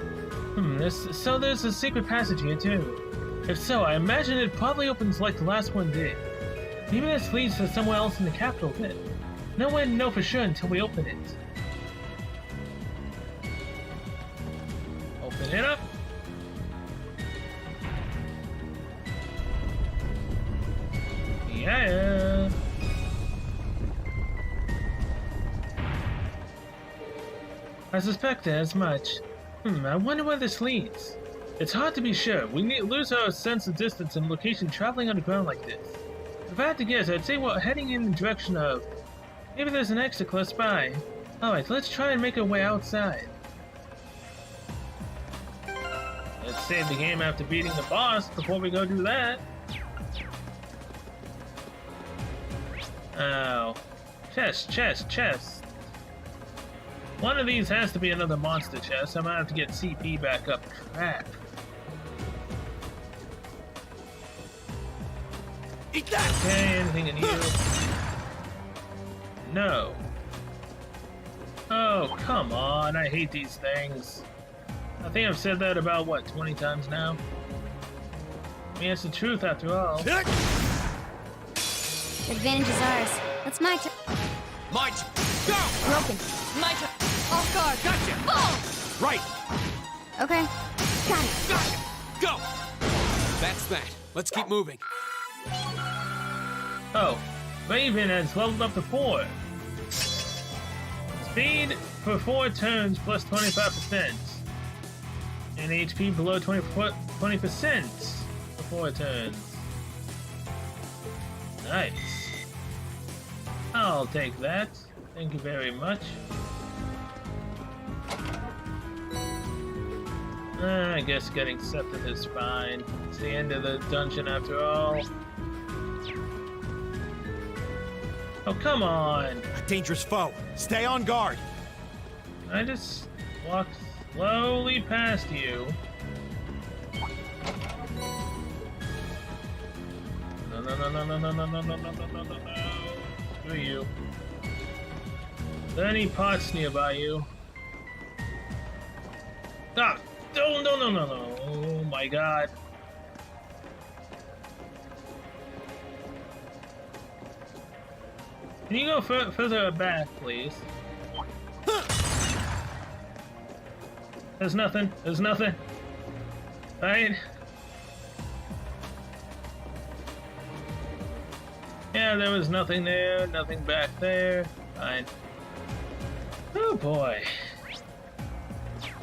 [SPEAKER 1] So there's a secret passage here too. If so, I imagine it probably opens like the last one did. Maybe this leads to somewhere else in the capital pit. No way to know for sure until we open it. Open it up. Yeah. I suspected as much. I wonder where this leads. It's hard to be sure. We lose our sense of distance and location traveling underground like this. If I had to guess, I'd say we're heading in the direction of... Maybe there's an exit close by. Alright, let's try and make our way outside. Let's save the game after beating the boss before we go do that. Oh. Chest. One of these has to be another monster chest. I'm gonna have to get CP back up. Crap.
[SPEAKER 4] Eat that!
[SPEAKER 1] Okay, anything in you? No. Oh, come on. I hate these things. I think I've said that about, what, 20 times now? I mean, it's the truth after all.
[SPEAKER 5] The advantage is ours. That's my turn.
[SPEAKER 4] My turn. Go!
[SPEAKER 5] Broken.
[SPEAKER 2] My turn. Off guard.
[SPEAKER 4] Gotcha!
[SPEAKER 2] Oh!
[SPEAKER 4] Right!
[SPEAKER 5] Okay. Got it.
[SPEAKER 4] Gotcha! Go! That's that. Let's keep moving.
[SPEAKER 1] Oh, Raven has leveled up to 4. Speed for 4 turns plus 25%. And HP below 20% for 4 turns. Nice. I'll take that. Thank you very much. I guess getting septic is fine. It's the end of the dungeon after all. Oh, come on!
[SPEAKER 7] A dangerous foe. Stay on guard.
[SPEAKER 1] I just walked slowly past you. No. Screw you. Are there any pots nearby you? Ah! No. Oh my god. Can you go further back, please? There's nothing. Right? Yeah, there was nothing there, nothing back there. Fine. Oh boy.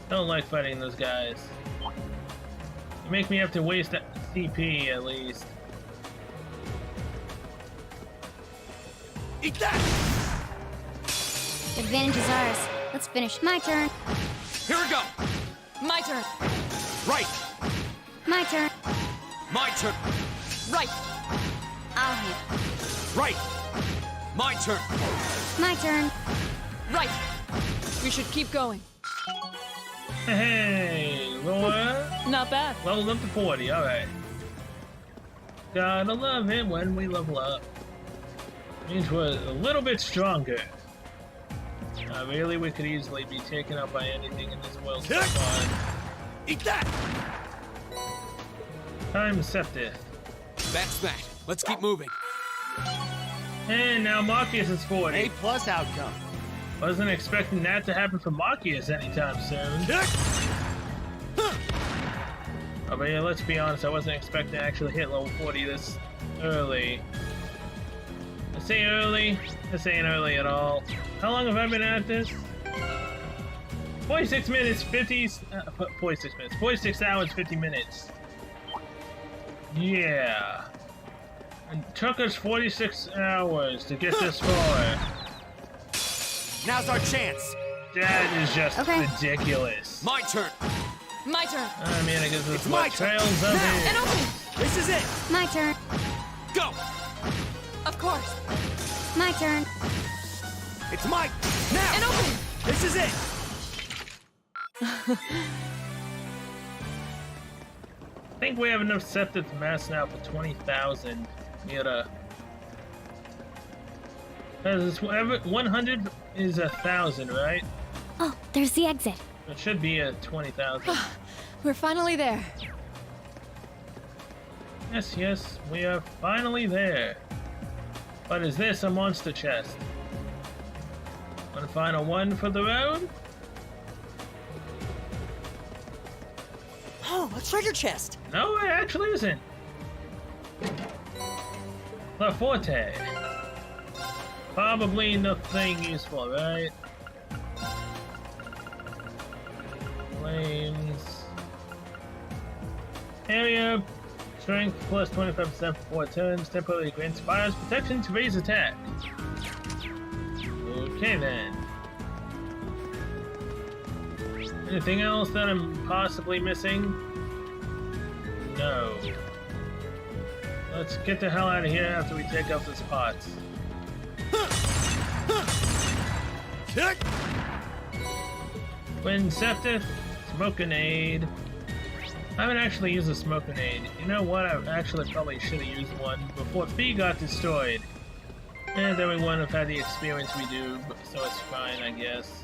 [SPEAKER 1] Don't like fighting those guys. You make me have to waste that CP at least.
[SPEAKER 4] Eat that!
[SPEAKER 5] Advantage is ours. Let's finish. My turn.
[SPEAKER 4] Here we go!
[SPEAKER 2] My turn.
[SPEAKER 4] Right!
[SPEAKER 5] My turn.
[SPEAKER 4] My turn!
[SPEAKER 2] Right.
[SPEAKER 5] I'll hit.
[SPEAKER 4] Right! My turn!
[SPEAKER 5] My turn.
[SPEAKER 2] Right. We should keep going.
[SPEAKER 1] Hey, Laura.
[SPEAKER 2] Not bad.
[SPEAKER 1] Leveled up to 40, alright. Gotta love it when we level up. Means we're a little bit stronger. Really, we could easily be taken out by anything in this world so far.
[SPEAKER 4] Eat that!
[SPEAKER 1] Time Septith.
[SPEAKER 4] That's that. Let's keep moving.
[SPEAKER 1] And now Marcus is 40.
[SPEAKER 7] A+ outcome.
[SPEAKER 1] Wasn't expecting that to happen for Marcus anytime soon. Oh, but yeah, let's be honest, I wasn't expecting to actually hit level 40 this early. I say early, this ain't early at all. How long have I been at this? 46 minutes, 46 hours, 50 minutes. Yeah. It took us 46 hours to get this far.
[SPEAKER 7] Now's our chance.
[SPEAKER 1] That is just
[SPEAKER 5] Okay.
[SPEAKER 1] ridiculous.
[SPEAKER 4] My turn!
[SPEAKER 2] My turn.
[SPEAKER 1] I mean, I guess it's
[SPEAKER 7] my
[SPEAKER 1] what
[SPEAKER 7] turn.
[SPEAKER 1] trails up
[SPEAKER 7] Now.
[SPEAKER 1] here.
[SPEAKER 2] An opening.
[SPEAKER 7] This is it.
[SPEAKER 5] My turn.
[SPEAKER 4] Go!
[SPEAKER 2] Of course.
[SPEAKER 5] My turn.
[SPEAKER 7] It's my now.
[SPEAKER 2] An opening.
[SPEAKER 7] This is it.
[SPEAKER 1] I think we have enough septic mass now for 20,000. Because 100 is 1,000, right?
[SPEAKER 5] Oh, there's the exit.
[SPEAKER 1] It should be a 20,000.
[SPEAKER 2] We're finally there.
[SPEAKER 1] Yes, we are finally there. But is this a monster chest? One final one for the road.
[SPEAKER 6] Oh, a treasure chest!
[SPEAKER 1] No, it actually isn't. La Forte. Probably nothing useful, right? Flames. Area. Strength plus 25% for 4 turns. Temporarily grants fires protection to raise attack. Okay then. Anything else that I'm possibly missing? No. Let's get the hell out of here after we take out this pots. Wind Scepter, Smoke Grenade. I haven't actually used a Smoke Grenade. You know what? I actually probably should have used one before Fee got destroyed. And then we wouldn't have had the experience we do, so it's fine, I guess.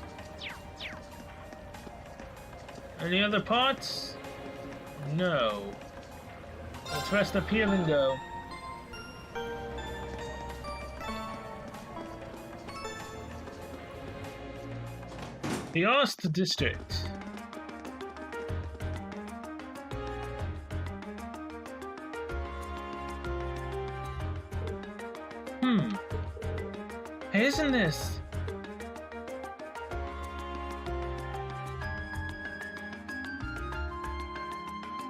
[SPEAKER 1] Any other pots? No. Let's rest up here and go. The Ost District. Hey, isn't this?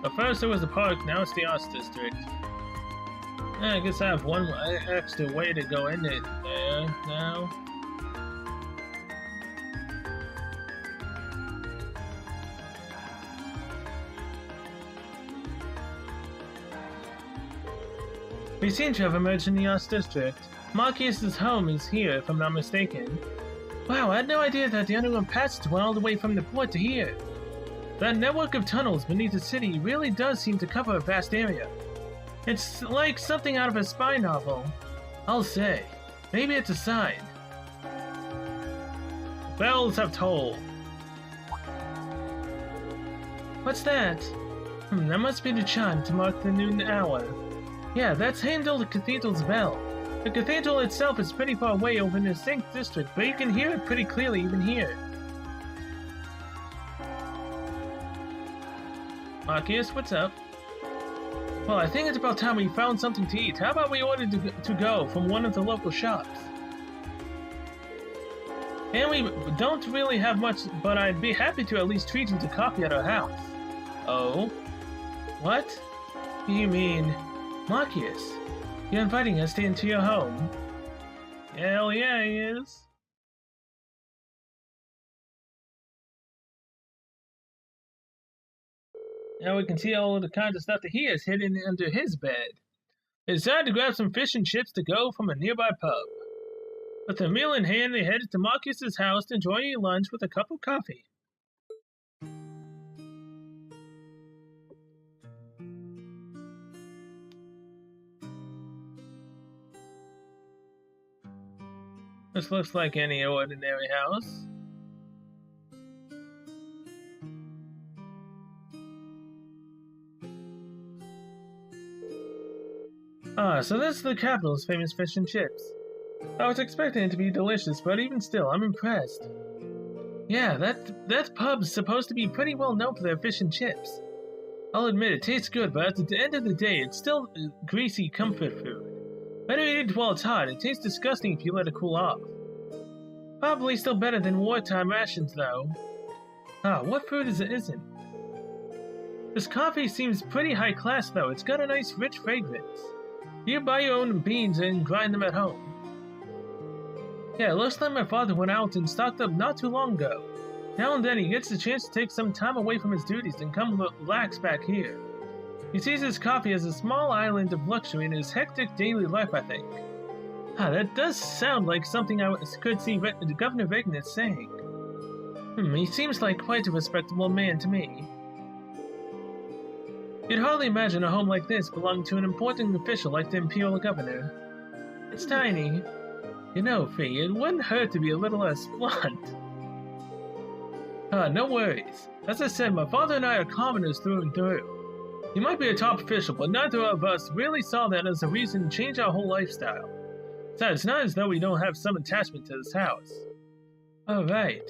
[SPEAKER 1] But first it was the park, now it's the Ost District. I guess I have one extra way to go in it there now. We seem to have emerged in the Ost District. Marcus's home is here, if I'm not mistaken. Wow, I had no idea that the underground passage went all the way from the port to here. That network of tunnels beneath the city really does seem to cover a vast area. It's like something out of a spy novel. I'll say. Maybe it's a sign. Bells have tolled. What's that? That must be the chime to mark the noon hour. Yeah, that's Heimdallr Cathedral's bell. The cathedral itself is pretty far away over in the 6th district, but you can hear it pretty clearly even here. Marcus, what's up? Well, I think it's about time we found something to eat. How about we order to go from one of the local shops? And we don't really have much, but I'd be happy to at least treat you to coffee at our house. Oh? What? You mean... Marcus? You're inviting us into your home? Hell yeah, he is. Now we can see all of the kinds of stuff that he has hidden under his bed. They decided to grab some fish and chips to go from a nearby pub. With their meal in hand, they headed to Marcus's house to enjoy a lunch with a cup of coffee. This looks like any ordinary house. Ah, so this is the capital's famous fish and chips. I was expecting it to be delicious, but even still, I'm impressed. Yeah, that pub's supposed to be pretty well known for their fish and chips. I'll admit it tastes good, but at the end of the day, it's still greasy comfort food. Better eat it while it's hot. It tastes disgusting if you let it cool off. Probably still better than wartime rations, though. Ah, what food isn't? This coffee seems pretty high class, though. It's got a nice, rich fragrance. You buy your own beans and grind them at home. Yeah, it looks like my father went out and stocked up not too long ago. Now and then he gets the chance to take some time away from his duties and come relax back here. He sees his coffee as a small island of luxury in his hectic daily life, I think. Ah, that does sound like something I could see Governor Reagan saying. He seems like quite a respectable man to me. You'd hardly imagine a home like this belonging to an important official like the Imperial Governor. It's tiny. You know, Fee, it wouldn't hurt to be a little less blunt. No worries. As I said, my father and I are commoners through and through. He might be a top official, but neither of us really saw that as a reason to change our whole lifestyle. Besides, it's not as though we don't have some attachment to this house. Alright.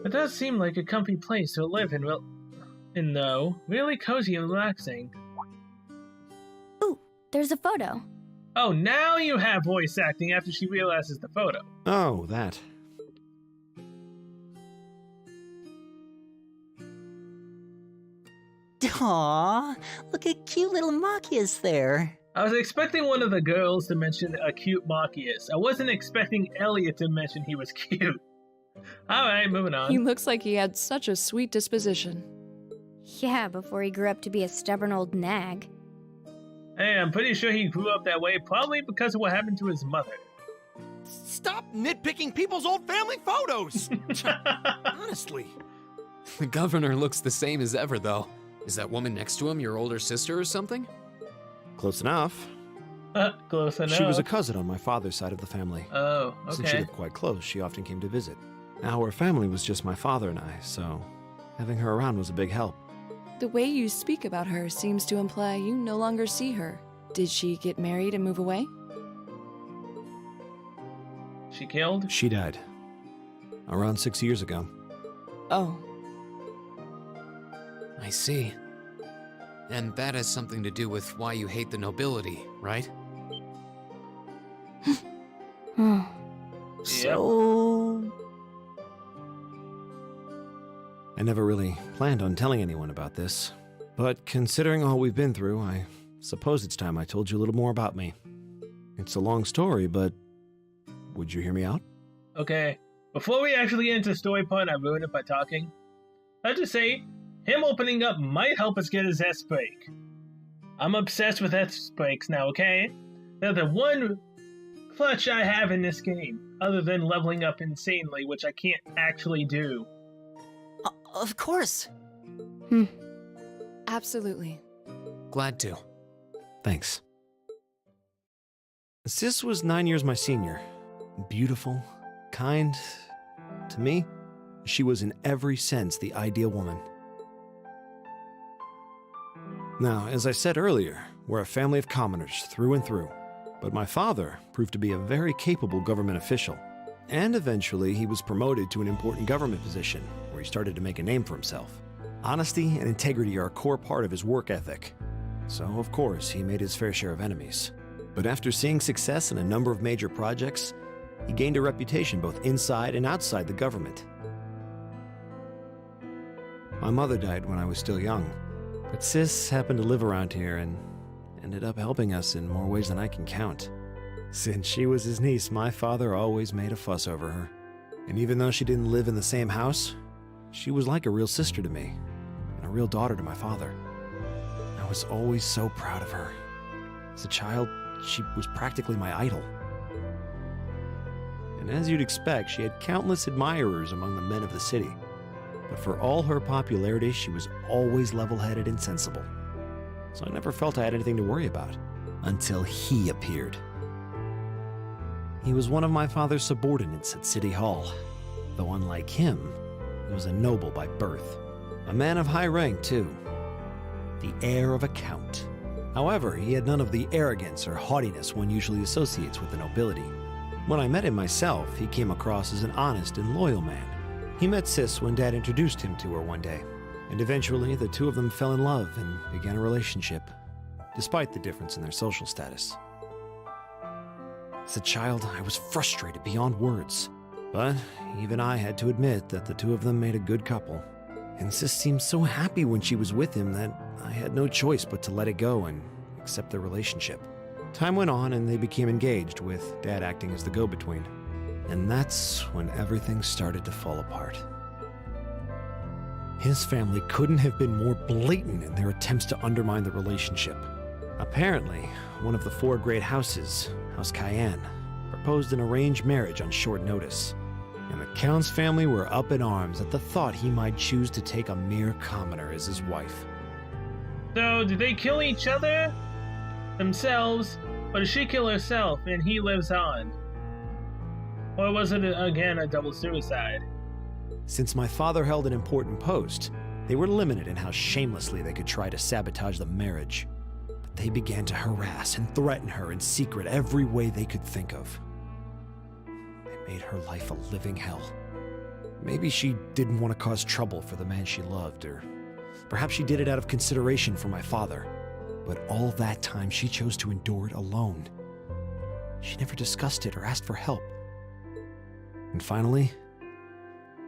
[SPEAKER 1] It does seem like a comfy place to live in though. Really cozy and relaxing.
[SPEAKER 5] Ooh, there's a photo.
[SPEAKER 1] Oh, now you have voice acting after she realizes the photo.
[SPEAKER 7] Oh, that.
[SPEAKER 8] Aww, look at cute little Machias there.
[SPEAKER 1] I was expecting one of the girls to mention a cute Machias. I wasn't expecting Elliot to mention he was cute. Alright, moving on.
[SPEAKER 2] He looks like he had such a sweet disposition.
[SPEAKER 5] Yeah, before he grew up to be a stubborn old nag.
[SPEAKER 1] Hey, I'm pretty sure he grew up that way, probably because of what happened to his mother.
[SPEAKER 7] Stop nitpicking people's old family photos! Honestly.
[SPEAKER 3] The governor looks the same as ever, though. Is that woman next to him your older sister or something?
[SPEAKER 7] Close enough.
[SPEAKER 1] Close enough.
[SPEAKER 7] She was a cousin on my father's side of the family.
[SPEAKER 1] Oh,
[SPEAKER 7] Since she
[SPEAKER 1] okay.
[SPEAKER 7] lived quite close, she often came to visit. Our family was just my father and I, so having her around was a big help.
[SPEAKER 2] The way you speak about her seems to imply you no longer see her. Did she get married and move away?
[SPEAKER 1] She killed?
[SPEAKER 7] She died. Around 6 years ago.
[SPEAKER 2] Oh,
[SPEAKER 3] I see. And that has something to do with why you hate the nobility, right?
[SPEAKER 8] So...
[SPEAKER 7] I never really planned on telling anyone about this. But considering all we've been through, I suppose it's time I told you a little more about me. It's a long story, but would you hear me out?
[SPEAKER 1] Okay. Before we actually get into the story part, I ruined it by talking. Let's just say, him opening up might help us get his S break. I'm obsessed with S breaks now, okay? They're the one clutch I have in this game, other than leveling up insanely, which I can't actually do.
[SPEAKER 8] Of course.
[SPEAKER 2] absolutely.
[SPEAKER 3] Glad to.
[SPEAKER 7] Thanks. Sis was 9 years my senior. Beautiful, kind. To me, she was in every sense the ideal woman. Now, as I said earlier, we're a family of commoners through and through. But my father proved to be a very capable government official. And eventually, he was promoted to an important government position, where he started to make a name for himself. Honesty and integrity are a core part of his work ethic. So, of course, he made his fair share of enemies. But after seeing success in a number of major projects, he gained a reputation both inside and outside the government. My mother died when I was still young, but Sis happened to live around here and ended up helping us in more ways than I can count. Since she was his niece, my father always made a fuss over her. And even though she didn't live in the same house, she was like a real sister to me, and a real daughter to my father. I was always so proud of her. As a child, she was practically my idol. And as you'd expect, she had countless admirers among the men of the city. But for all her popularity, she was always level-headed and sensible. So I never felt I had anything to worry about, until he appeared. He was one of my father's subordinates at City Hall, though unlike him, he was a noble by birth. A man of high rank, too. The heir of a count. However, he had none of the arrogance or haughtiness one usually associates with the nobility. When I met him myself, he came across as an honest and loyal man. He met Sis when Dad introduced him to her one day, and eventually the two of them fell in love and began a relationship, despite the difference in their social status. As a child, I was frustrated beyond words, but even I had to admit that the two of them made a good couple. And Sis seemed so happy when she was with him that I had no choice but to let it go and accept their relationship. Time went on and they became engaged, with Dad acting as the go-between. And that's when everything started to fall apart. His family couldn't have been more blatant in their attempts to undermine the relationship. Apparently, one of the four great houses, House Cayenne, proposed an arranged marriage on short notice. And the Count's family were up in arms at the thought he might choose to take a mere commoner as his wife.
[SPEAKER 1] So, did they kill each other? Themselves? Or did she kill herself and he lives on? Or was it, again, a double suicide?
[SPEAKER 7] Since my father held an important post, they were limited in how shamelessly they could try to sabotage the marriage. But they began to harass and threaten her in secret every way they could think of. They made her life a living hell. Maybe she didn't want to cause trouble for the man she loved, or perhaps she did it out of consideration for my father. But all that time, she chose to endure it alone. She never discussed it or asked for help. And finally,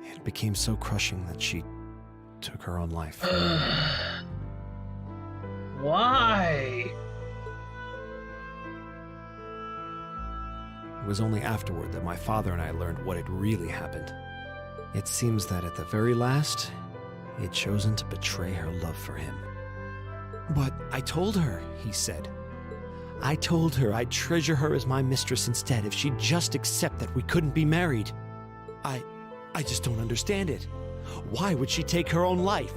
[SPEAKER 7] it became so crushing that she took her own life.
[SPEAKER 1] Why?
[SPEAKER 7] It was only afterward that my father and I learned what had really happened. It seems that at the very last, he had chosen to betray her love for him. But I told her, he said. I told her I'd treasure her as my mistress instead if she'd just accept that we couldn't be married. I just don't understand it. Why would she take her own life?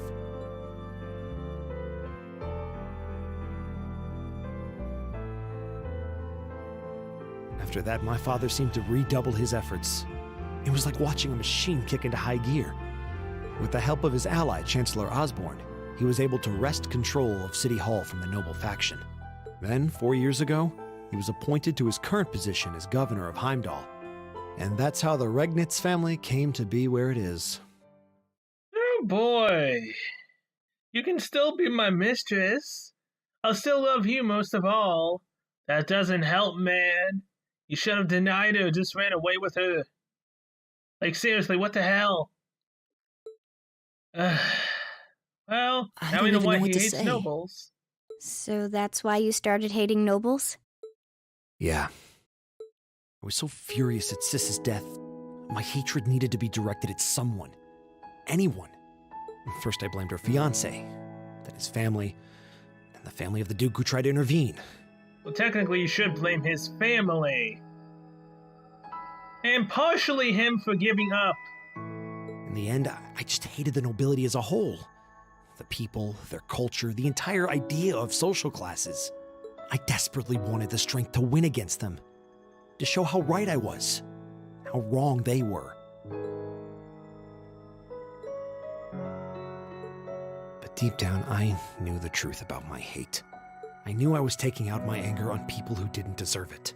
[SPEAKER 7] After that, my father seemed to redouble his efforts. It was like watching a machine kick into high gear. With the help of his ally, Chancellor Osborne, he was able to wrest control of City Hall from the noble faction. Then, 4 years ago, he was appointed to his current position as governor of Heimdallr. And that's how the Regnitz family came to be where it is.
[SPEAKER 1] Oh boy. You can still be my mistress. I'll still love you most of all. That doesn't help, man. You should have denied her, just ran away with her. Like, seriously, what the hell? Well, now we know why he hates nobles.
[SPEAKER 5] So that's why you started hating nobles?
[SPEAKER 7] Yeah. I was so furious at Sis's death. My hatred needed to be directed at someone. Anyone. First I blamed her fiancé, then his family, and the family of the Duke who tried to intervene.
[SPEAKER 1] Well, technically you should blame his family. And partially him for giving up.
[SPEAKER 7] In the end, I just hated the nobility as a whole. The people, their culture, the entire idea of social classes. I desperately wanted the strength to win against them. To show how right I was. How wrong they were. But deep down, I knew the truth about my hate. I knew I was taking out my anger on people who didn't deserve it.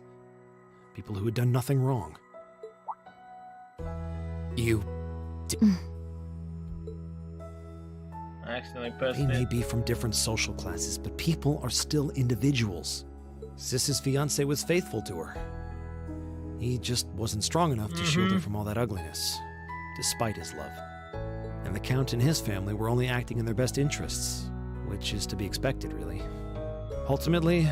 [SPEAKER 7] People who had done nothing wrong.
[SPEAKER 1] I accidentally pressed
[SPEAKER 7] They may
[SPEAKER 1] it.
[SPEAKER 7] be from different social classes, but people are still individuals. Sis's fiancé was faithful to her. He just wasn't strong enough to shield her from all that ugliness, despite his love. And the Count and his family were only acting in their best interests, which is to be expected, really. Ultimately,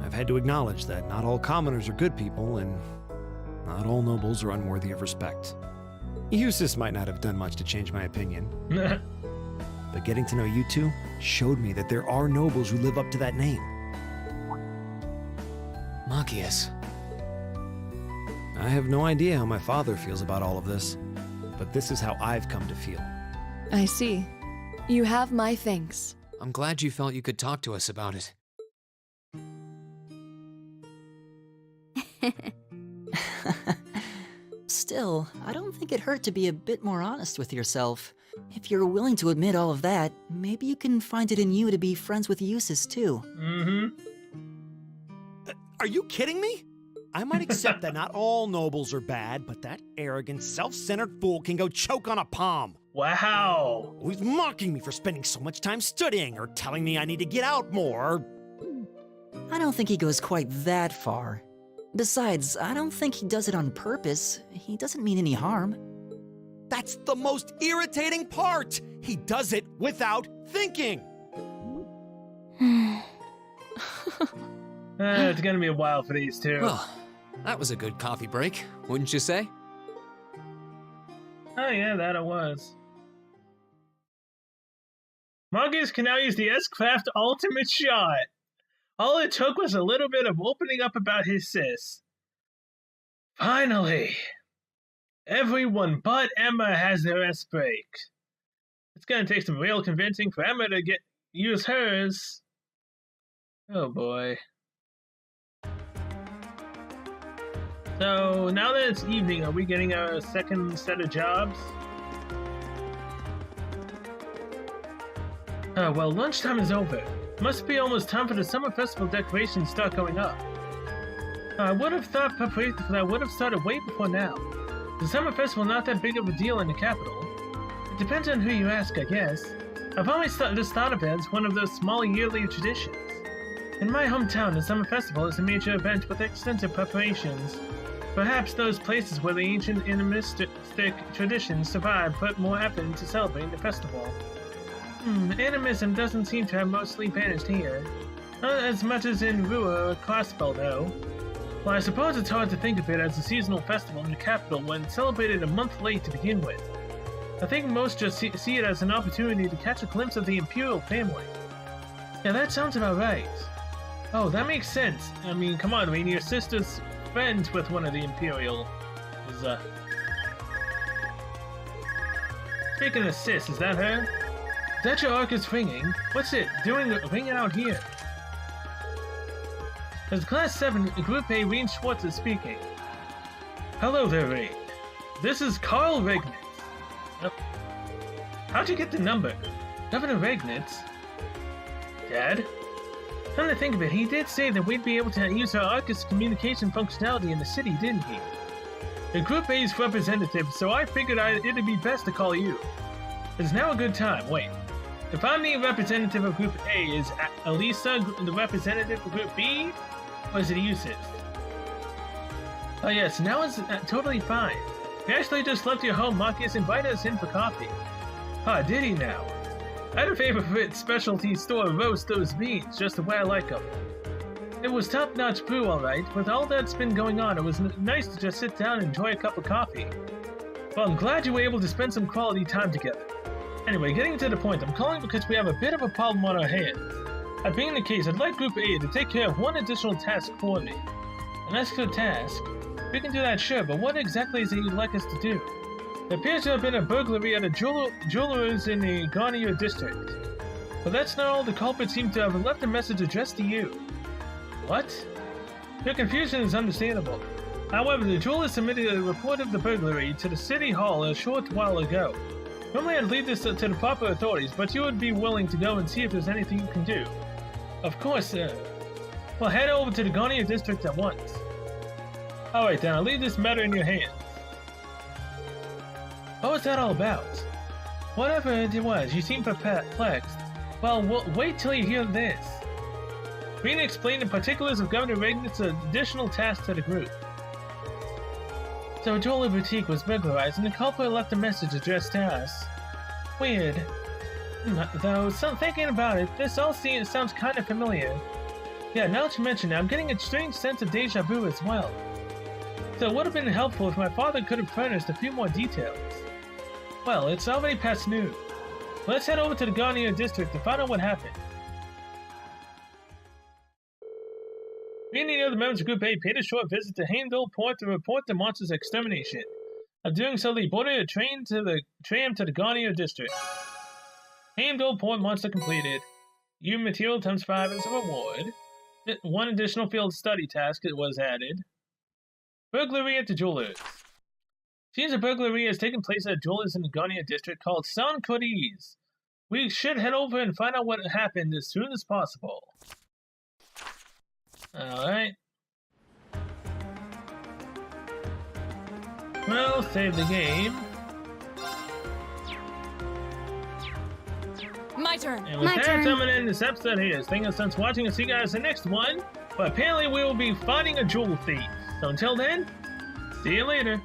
[SPEAKER 7] I've had to acknowledge that not all commoners are good people, and not all nobles are unworthy of respect. Eustace might not have done much to change my opinion, but getting to know you two showed me that there are nobles who live up to that name.
[SPEAKER 3] Machias.
[SPEAKER 7] I have no idea how my father feels about all of this, but this is how I've come to feel.
[SPEAKER 2] I see. You have my thanks.
[SPEAKER 3] I'm glad you felt you could talk to us about it.
[SPEAKER 6] Still, I don't think it hurt to be a bit more honest with yourself. If you're willing to admit all of that, maybe you can find it in you to be friends with Eustace too.
[SPEAKER 7] Are you kidding me? I might accept that not all nobles are bad, but that arrogant, self-centered fool can go choke on a palm.
[SPEAKER 1] Wow.
[SPEAKER 7] He's mocking me for spending so much time studying, or telling me I need to get out more.
[SPEAKER 6] I don't think he goes quite that far. Besides, I don't think he does it on purpose. He doesn't mean any harm.
[SPEAKER 7] That's the most irritating part! He does it without thinking!
[SPEAKER 1] It's gonna be a while for these two.
[SPEAKER 3] Well, that was a good coffee break, wouldn't you say?
[SPEAKER 1] Oh yeah, that it was. Marcus can now use the S-Craft Ultimate Shot. All it took was a little bit of opening up about his sis. Finally! Everyone but Emma has their S-Break. It's gonna take some real convincing for Emma to use hers. Oh boy. So, now that it's evening, are we getting our second set of jobs? Well, lunchtime is over. Must be almost time for the summer festival decorations to start going up. I would have thought preparation for that would have started way before now. The summer festival not that big of a deal in the capital. It depends on who you ask, I guess. I've always thought of it as one of those small yearly traditions. In my hometown, the summer festival is a major event with extensive preparations. Perhaps those places where the ancient animistic traditions survive put more effort into celebrating the festival. Animism doesn't seem to have mostly vanished here. Not as much as in Rua or Crossbell, though. Well, I suppose it's hard to think of it as a seasonal festival in the capital when it's celebrated a month late to begin with. I think most just see it as an opportunity to catch a glimpse of the Imperial family. Yeah, that sounds about right. Oh, that makes sense. I mean, come on, your sister's friends with one of the Imperial. Speaking of sis, is that her? Is that your Arcus ringing? What's it doing ringing out here? As Class 7, Group A, Rean Schwartz is speaking. Hello there, Rean. This is Carl Regnitz. How'd you get the number? Governor Regnitz? Dad? Come to think of it, he did say that we'd be able to use our Arcus communication functionality in the city, didn't he? The Group A's representative, so I figured it'd be best to call you. It's now a good time. Wait. If I'm the representative of Group A, is Elisa the representative of Group B? Or is it Yusuf? Oh yes, now it's totally fine. He actually just left your home. Marcus invited us in for coffee. Ah, did he now? I had a favorite specialty store roast those beans, just the way I like them. It was top-notch brew, alright. With all that's been going on, it was nice to just sit down and enjoy a cup of coffee. Well, I'm glad you were able to spend some quality time together. Anyway, getting to the point, I'm calling because we have a bit of a problem on our hands. That being the case, I'd like Group A to take care of one additional task for me. An extra task? We can do that, sure, but what exactly is it you'd like us to do? There appears to have been a burglary at a jeweler's in the Garnier district. But that's not all. The culprit seemed to have left a message addressed to you. What? Your confusion is understandable. However, the jeweler submitted a report of the burglary to the city hall a short while ago. Normally I'd leave this to the proper authorities, but you would be willing to go and see if there's anything you can do. Of course, sir. Well, head over to the Garnier district at once. Alright then, I'll leave this matter in your hands. What was that all about? Whatever it was, you seem perplexed. Well, wait till you hear this. Rena explained the particulars of Governor Regnitz's additional task to the group. So a jeweler boutique was burglarized and the culprit left a message addressed to us. Weird. Though, thinking about it, this all sounds kind of familiar. Yeah, now that you mention it, I'm getting a strange sense of deja vu as well. So it would have been helpful if my father could have furnished a few more details. Well, it's already past noon. Let's head over to the Garnier district to find out what happened. Me and the other members of Group A paid a short visit to Heimdallr port to report the monster's extermination. Of doing so, they boarded a tram to the Garnier district. Heimdallr port monster completed. U material times 5 as a reward. One additional field study task was added. Burglary at the jewelers. Seems a burglary has taken place at a jeweler's in the Garnier district called San Codiz. We should head over and find out what happened as soon as possible. Alright. Well, save the game.
[SPEAKER 2] My turn.
[SPEAKER 1] And with that, I'm gonna end this episode here. Thank you so much for watching and see you guys in the next one. But apparently we will be fighting a jewel thief. So until then, see you later.